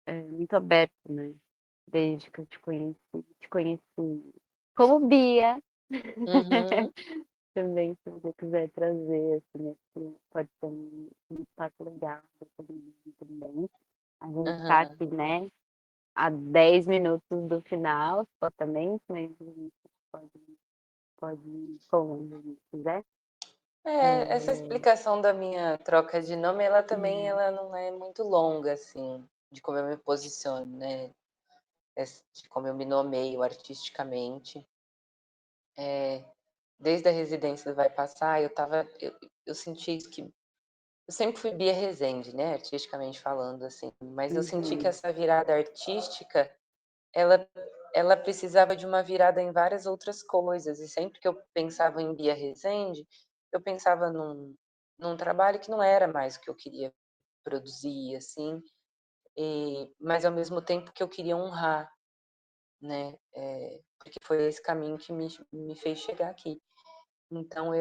muito aberto, né? Desde que eu te conheci como Bia. Uhum, Também, se você quiser trazer, assim, pode ser um espaço legal para todo mundo também. A gente está aham. aqui, né, a 10 minutos do final, supostamente, mas a gente pode, pode ir como a gente quiser. É, essa explicação da minha troca de nome, ela também Uhum. ela não é muito longa, assim, de como eu me posiciono, né, de como eu me nomeio artisticamente. Desde a residência do Vai Passar, eu senti isso que eu sempre fui Bia Rezende, né, artisticamente falando, assim, mas eu senti que Uhum. essa virada artística, ela ela precisava de uma virada em várias outras coisas, e sempre que eu pensava em Bia Rezende, eu pensava num trabalho que não era mais o que eu queria produzir, assim, mas ao mesmo tempo que eu queria honrar, né, porque foi esse caminho que me fez chegar aqui. Então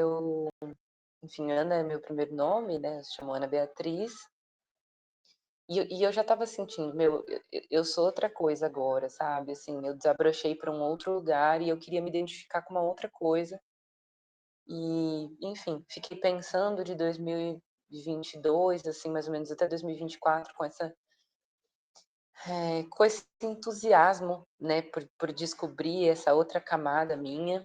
enfim, Ana é meu primeiro nome, né, eu chamo Ana Beatriz, e eu já estava sentindo, meu, eu sou outra coisa agora, sabe, assim, eu desabrochei para um outro lugar e eu queria me identificar com uma outra coisa. E, enfim, fiquei pensando de 2022, assim, mais ou menos até 2024, com esse entusiasmo, né, por descobrir essa outra camada minha.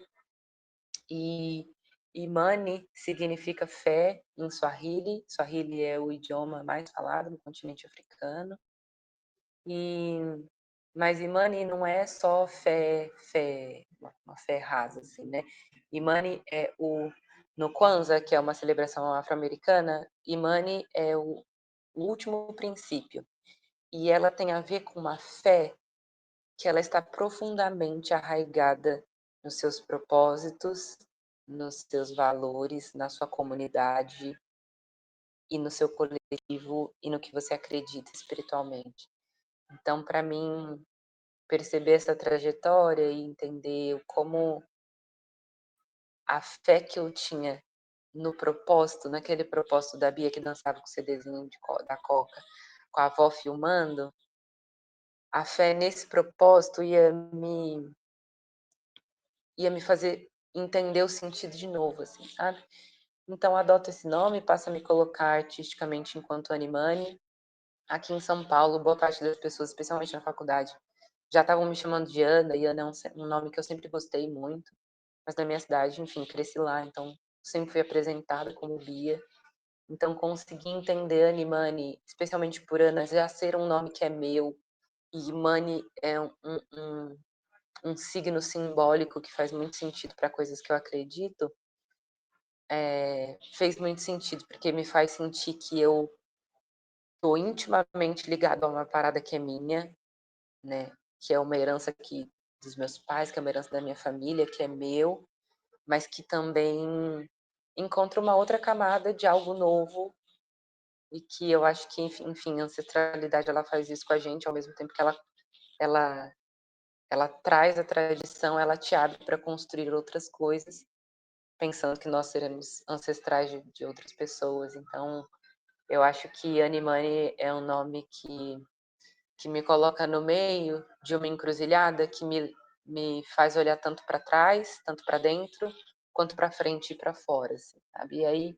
E Imani significa fé em Swahili. Swahili é o idioma mais falado no continente africano. E mas Imani não é só fé, uma fé rasa, assim, né? Imani é no Kwanzaa, que é uma celebração afro-americana, Imani é o último princípio. E ela tem a ver com uma fé que ela está profundamente arraigada nos seus propósitos, nos seus valores, na sua comunidade e no seu coletivo e no que você acredita espiritualmente. Então, para mim, perceber essa trajetória e entender como a fé que eu tinha no propósito, naquele propósito da Bia que dançava com o CDzinho da Coca, com a avó filmando, a fé nesse propósito ia me fazer entender o sentido de novo, assim, sabe? Então adoto esse nome, passo a me colocar artisticamente enquanto Animani. Aqui em São Paulo, boa parte das pessoas, especialmente na faculdade, já estavam me chamando de Ana, e Ana é um nome que eu sempre gostei muito, mas na minha cidade, enfim, cresci lá, então sempre fui apresentada como Bia. Então consegui entender Animani, especialmente por Ana já ser um nome que é meu, e Mani é um signo simbólico que faz muito sentido para coisas que eu acredito, fez muito sentido, porque me faz sentir que eu estou intimamente ligado a uma parada que é minha, né? Que é uma herança dos meus pais, que é uma herança da minha família, que é meu, mas que também encontra uma outra camada de algo novo e que eu acho que, enfim, a ancestralidade ela faz isso com a gente, ao mesmo tempo que ela ela traz a tradição, ela te abre para construir outras coisas, pensando que nós seremos ancestrais de outras pessoas. Então, eu acho que Animani é um nome que me coloca no meio de uma encruzilhada que me faz olhar tanto para trás, tanto para dentro, quanto para frente e para fora, assim, sabe? E aí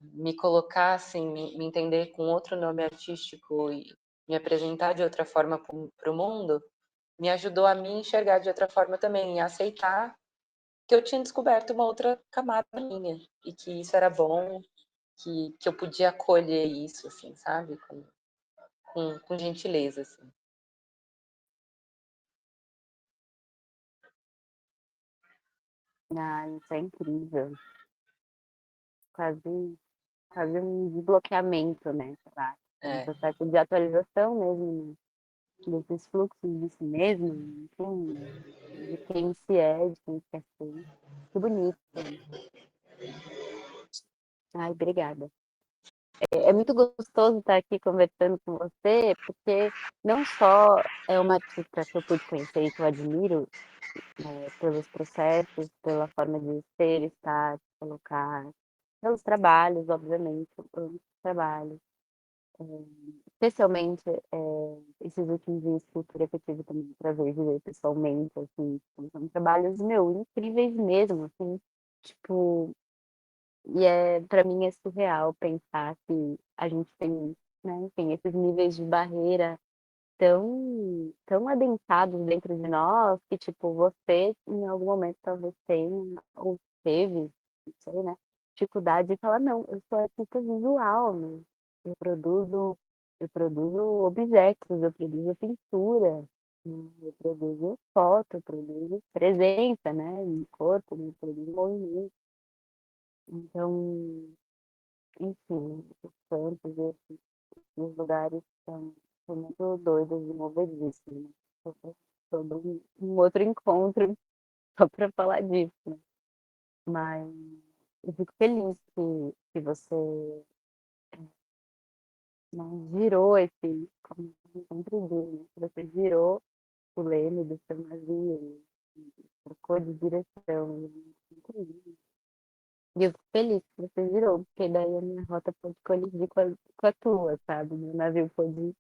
me colocar, assim, me entender com outro nome artístico e me apresentar de outra forma para o mundo, me ajudou a me enxergar de outra forma também, e aceitar que eu tinha descoberto uma outra camada minha, e que isso era bom, que eu podia acolher isso, assim, sabe? Com gentileza, assim. Ah, isso é incrível. Quase, quase um desbloqueamento, né? Sei lá, um É, processo de atualização mesmo, né? Desses fluxos de si mesmo, enfim, de quem se é, de quem quer ser. Que bonito. Ai, obrigada. É muito gostoso estar aqui conversando com você, porque não só é uma artista que eu pude conhecer e que eu admiro, pelos processos, pela forma de ser, estar, se colocar, pelos trabalhos, obviamente, pelos trabalhos. Especialmente, esses últimos dias de cultura que eu tive também o prazer de ver pessoalmente, assim, são trabalhos, meu, incríveis mesmo, assim, tipo, e para mim é surreal pensar que a gente tem, né, enfim, esses níveis de barreira tão adensados dentro de nós que, tipo, você em algum momento talvez tenha ou teve, não sei, né, dificuldade de falar, não, eu sou artista visual, né? Eu produzo, eu produzo objetos, eu produzo pintura, né? Eu produzo foto, eu produzo presença, né, no corpo, eu produzo movimento. Então, enfim, os campos, esses lugares são muito doidos e movedíssimos, né? Todo um outro encontro só para falar disso, né? Mas eu fico feliz que você, né, girou esse, como eu sempre digo, né? Que você girou o leme do seu navio e trocou de direção. Incrível. E eu fico feliz que você virou, porque daí a minha rota pode colidir com a tua, sabe? Meu navio pode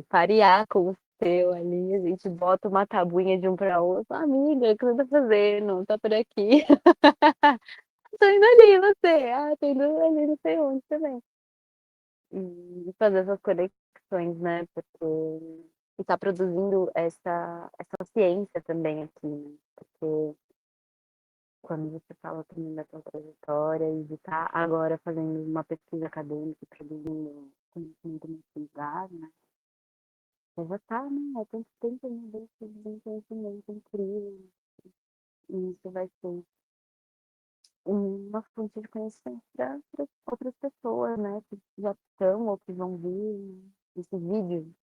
parear com o seu ali, a gente bota uma tabuinha de um para outro. Amiga, o que você tá fazendo? Tá por aqui. Tô indo ali, você. Ah, tô indo ali, não sei onde também. E fazer essas conexões, né? Porque e tá produzindo essa ciência também aqui, né? Porque quando você fala também da sua trajetória e de estar agora fazendo uma pesquisa acadêmica e produzindo conhecimento nesse lugar, né? Você já tá, né? Há tanto tempo né, dentro de um conhecimento incrível. E isso vai ser uma fonte de conhecimento para outras pessoas, né? Que já estão ou que vão vir né, esse vídeo,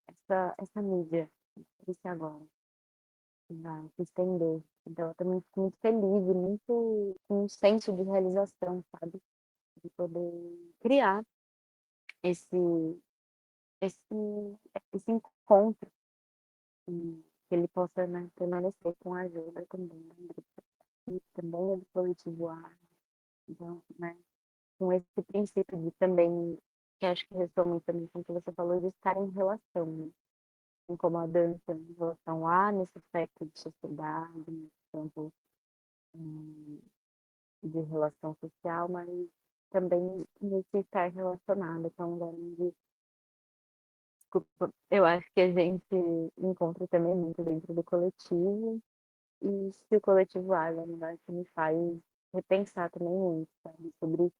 essa mídia, esse agora, que vai se estender. Então, eu também fico muito feliz e muito com um senso de realização, sabe? De poder criar esse, esse, esse encontro e que ele possa né, permanecer com a ajuda também da indústria e também do coletivo A. Então, né, com esse princípio de também, que acho que ressoa muito também com o que você falou, de estar em relação, né? Como a dança em relação a nesse aspecto de sociedade, nesse campo de relação social, mas também nesse estar relacionado com um lugar onde, desculpa, eu acho que a gente encontra também muito dentro do coletivo, e se o coletivo água, né, que me faz repensar também muito, sabe, sobre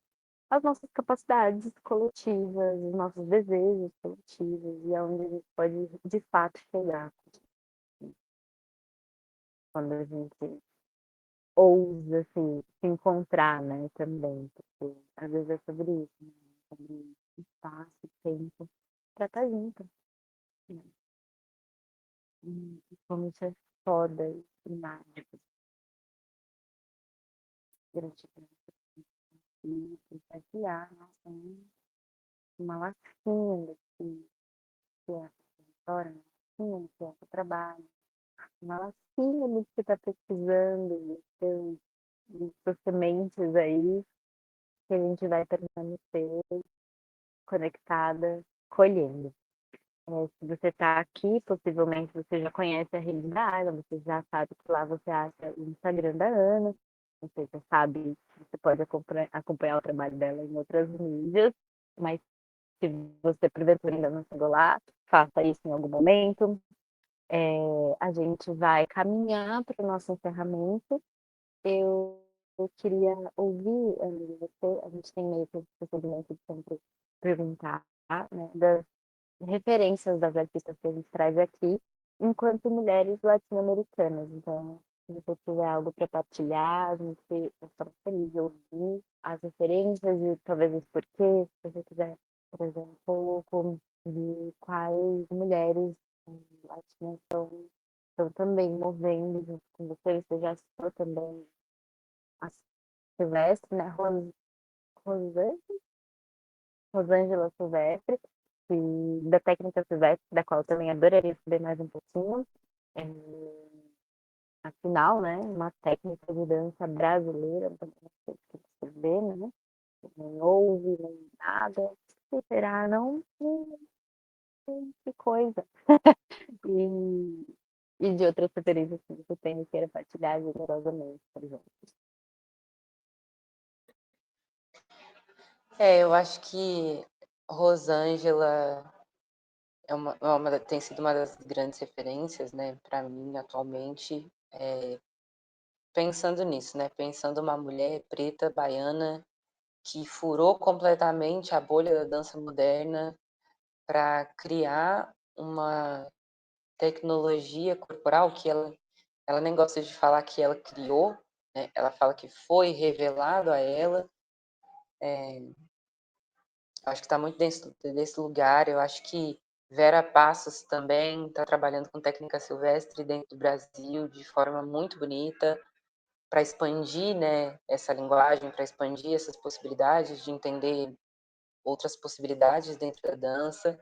as nossas capacidades coletivas, os nossos desejos coletivos e aonde a gente pode de fato chegar quando a gente ousa assim, se encontrar, né, também, porque às vezes é sobre isso, né? Sobre espaço, tempo, para estar junto, né? E como isso é foda e mágico, gratidão, e compartilhar, nossa, uma lacinha que é história, uma lacinha que é o trabalho, uma lacinha do que você está pesquisando, de suas sementes aí, que a gente vai permanecer conectada, colhendo. Se você está aqui, possivelmente você já conhece a rede da Ayla, você já sabe que lá você acha o Instagram da Ana, você já sabe, você pode acompanhar o trabalho dela em outras mídias, mas se você porventura ainda não chegou lá, faça isso em algum momento. A gente vai caminhar para o nosso encerramento. Eu queria ouvir, Ana, de você, a gente tem meio que esse procedimento de sempre perguntar, né, das referências das artistas que a gente traz aqui, enquanto mulheres latino-americanas. Então, se você tiver algo para partilhar, a gente está feliz de ouvir as referências e talvez os porquês, se você quiser trazer um pouco de quais mulheres latinas estão também movendo junto com você. Você já citou também a Silvestre, né? Rosângela Rosângela Silvestre, da técnica Silvestre, da qual eu também adoraria saber mais um pouquinho. É, afinal, né, uma técnica de dança brasileira, também não sei o que você vê, né? Nem ouve, nem nada. O que será? Não? Que coisa. E de outras referências que você tem e queira partilhar generosamente, por exemplo. Eu acho que Rosângela tem sido uma das grandes referências, né, para mim atualmente, pensando nisso, né, pensando uma mulher preta, baiana, que furou completamente a bolha da dança moderna para criar uma tecnologia corporal que ela nem gosta de falar que ela criou, né, ela fala que foi revelado a ela. Acho que está muito desse lugar. Eu acho que Vera Passos também está trabalhando com técnica silvestre dentro do Brasil de forma muito bonita para expandir, né, essa linguagem, para expandir essas possibilidades de entender outras possibilidades dentro da dança.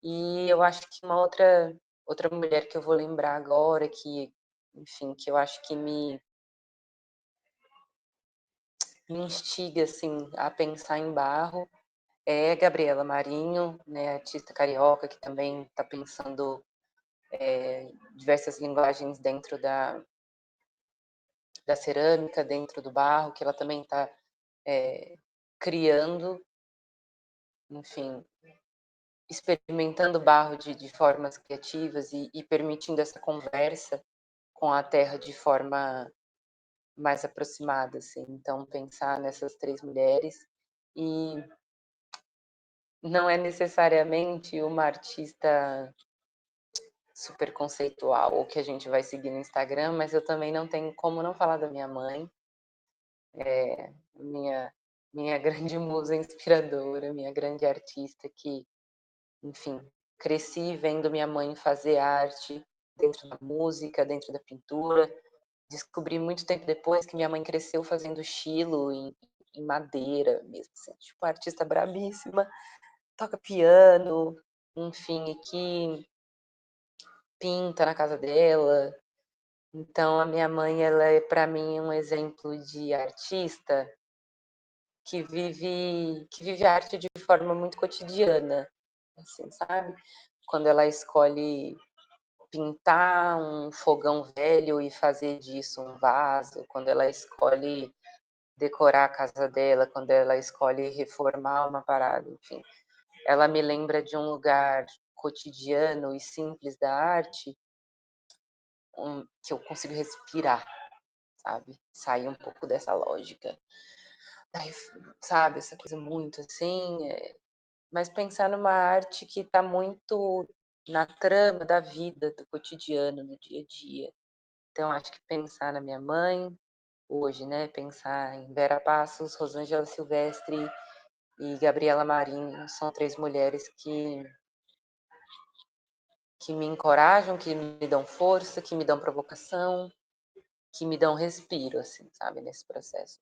E eu acho que uma outra mulher que eu vou lembrar agora que, enfim, que eu acho que me instiga assim a pensar em barro é Gabriela Marinho, né, artista carioca que também está pensando diversas linguagens dentro da cerâmica, dentro do barro, que ela também está criando, enfim, experimentando barro de formas criativas e permitindo essa conversa com a terra de forma mais aproximada, assim. Então, pensar nessas três mulheres e não é necessariamente uma artista super conceitual ou que a gente vai seguir no Instagram, mas eu também não tenho como não falar da minha mãe, minha minha grande musa inspiradora, minha grande artista que, enfim, cresci vendo minha mãe fazer arte dentro da música, dentro da pintura. Descobri muito tempo depois que minha mãe cresceu fazendo chilo em madeira mesmo, assim, tipo, artista brabíssima, toca piano, enfim, e que pinta na casa dela. Então, a minha mãe, ela é para mim um exemplo de artista que vive a arte de forma muito cotidiana, assim, sabe? Quando ela escolhe pintar um fogão velho e fazer disso um vaso, quando ela escolhe decorar a casa dela, quando ela escolhe reformar uma parada, enfim. Ela me lembra de um lugar cotidiano e simples da arte, que eu consigo respirar, sabe? Sair um pouco dessa lógica. Daí, sabe, essa coisa muito assim, mas pensar numa arte que está muito na trama da vida, do cotidiano, do dia a dia. Então, acho que pensar na minha mãe, hoje, né? Pensar em Vera Passos, Rosângela Silvestre e Gabriela Marinho são três mulheres que me encorajam, que me dão força, que me dão provocação, que me dão respiro, assim, sabe, nesse processo.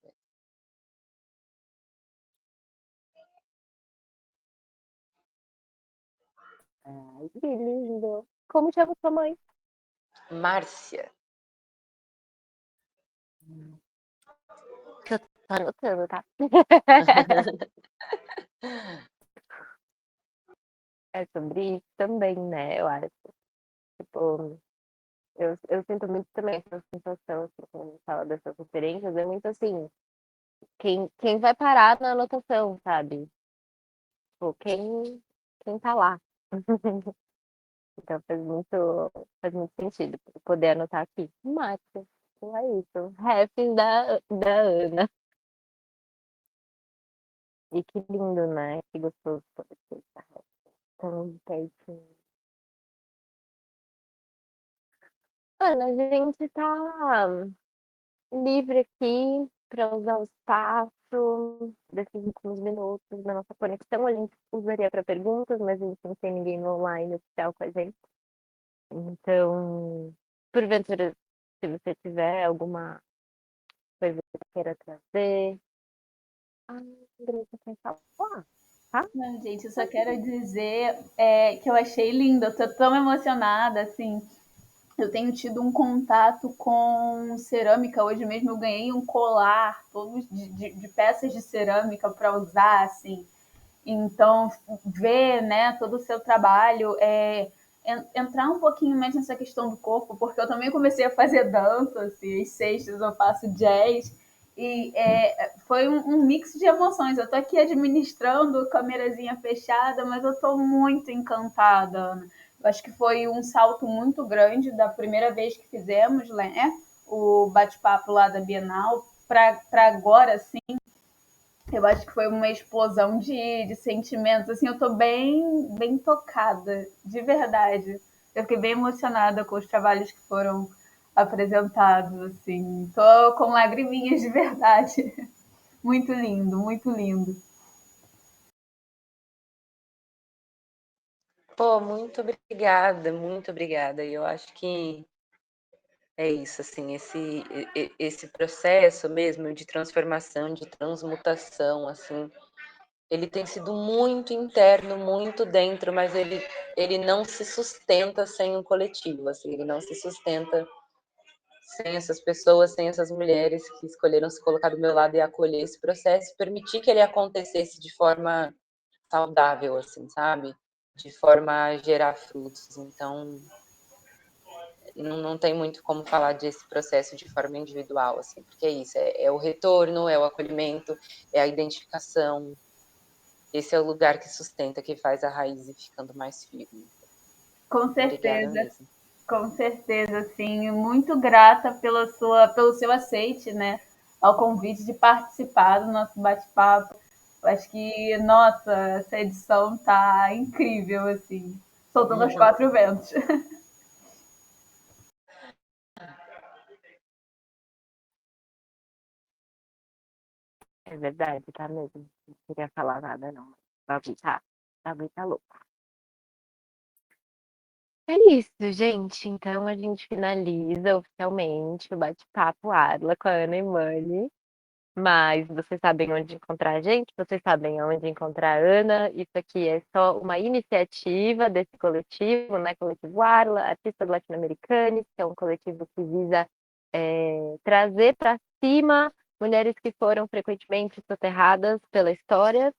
Ai, que lindo. Como chama sua mãe? Márcia. Que eu tô anotando, tá? É sobre isso também, né? Eu acho. Tipo, eu sinto muito também essa sensação, assim, quando fala dessas referências, é muito assim, quem vai parar na anotação, sabe? Tipo, quem tá lá. Então faz muito sentido poder anotar aqui. Márcia. Então é isso. Rap da Ana. E que lindo, né? Que gostoso poder escutar rap tão pertinho. Ana, a gente tá livre aqui para usar o espaço desses últimos minutos da nossa conexão. A gente usaria para perguntas, mas a gente não tem ninguém no online oficial com a gente. Então, porventura, se você tiver alguma coisa que queira trazer. Ah, Andressa quer falar, tá? Não, gente, eu só quero dizer que eu achei lindo, eu tô tão emocionada, assim. Eu tenho tido um contato com cerâmica. Hoje mesmo eu ganhei um colar todo de peças de cerâmica para usar, assim. Então, ver, né, todo o seu trabalho, entrar um pouquinho mais nessa questão do corpo, porque eu também comecei a fazer dança, assim, às sextas eu faço jazz, e foi um mix de emoções. Eu tô aqui administrando, câmerazinha fechada, mas eu tô muito encantada, Ana. Eu acho que foi um salto muito grande da primeira vez que fizemos, né, o bate-papo lá da Bienal, para agora, assim, eu acho que foi uma explosão de sentimentos. Assim, eu tô bem tocada, de verdade. Eu fiquei bem emocionada com os trabalhos que foram apresentados, assim. Tô com lagriminhas de verdade. Muito lindo, muito lindo. Pô, muito obrigada, muito obrigada. E eu acho que é isso, assim, esse processo mesmo de transformação, de transmutação, assim, ele tem sido muito interno, muito dentro, mas ele não se sustenta sem um coletivo, assim, ele não se sustenta sem essas pessoas, sem essas mulheres que escolheram se colocar do meu lado e acolher esse processo, permitir que ele acontecesse de forma saudável, assim, sabe? De forma a gerar frutos. Então, não tem muito como falar desse processo de forma individual, assim, porque é isso, é o retorno, é o acolhimento, é a identificação. Esse é o lugar que sustenta, que faz a raiz ir ficando mais firme. Com Obrigada certeza, mesmo. com certeza, sim. Muito grata pelo seu aceite, né, ao convite de participar do nosso bate-papo. Eu acho que, nossa, essa edição tá incrível, assim, soltando os quatro ventos. É verdade, tá mesmo. Não queria falar nada, não. Bagulho tá louco. É isso, gente. Então a gente finaliza oficialmente o bate-papo Arla com a Ana e Mani. Mas vocês sabem onde encontrar a gente, vocês sabem onde encontrar a Ana. Isso aqui é só uma iniciativa desse coletivo, né? Coletivo Arla, Artistas Latino-Americanos, que é um coletivo que visa trazer para cima mulheres que foram frequentemente soterradas pela história,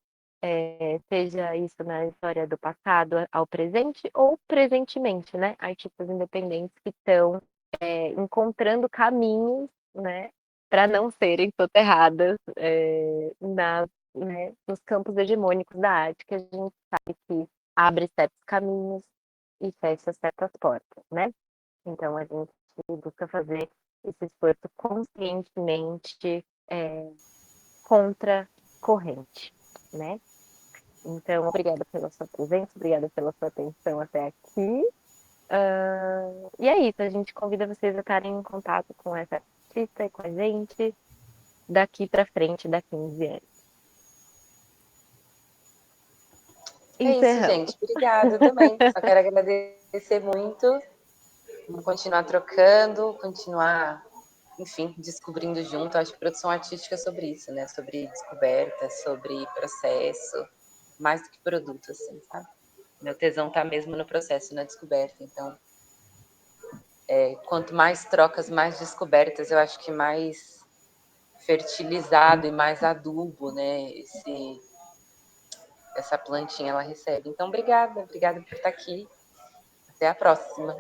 seja isso na história do passado ao presente ou presentemente, né? Artistas independentes que estão encontrando caminhos, né? Para não serem soterradas nos campos hegemônicos da arte, que a gente sabe que abre certos caminhos e fecha certas portas, né? Então a gente busca fazer esse esforço conscientemente contra corrente, né? Então, obrigada pela sua presença, obrigada pela sua atenção até aqui. E é isso, a gente convida vocês a estarem em contato com essa artista e com a gente daqui para frente, daqui 15 anos. É isso, Encerramos. gente. Obrigada também. Só quero agradecer muito. Vamos continuar trocando, continuar, enfim, descobrindo junto. Acho que produção artística é sobre isso, né? Sobre descoberta, sobre processo, mais do que produto, assim, sabe? Meu tesão tá mesmo no processo, na descoberta. Então, quanto mais trocas, mais descobertas, eu acho que mais fertilizado e mais adubo, né, essa plantinha ela recebe. Então, obrigada por estar aqui. Até a próxima.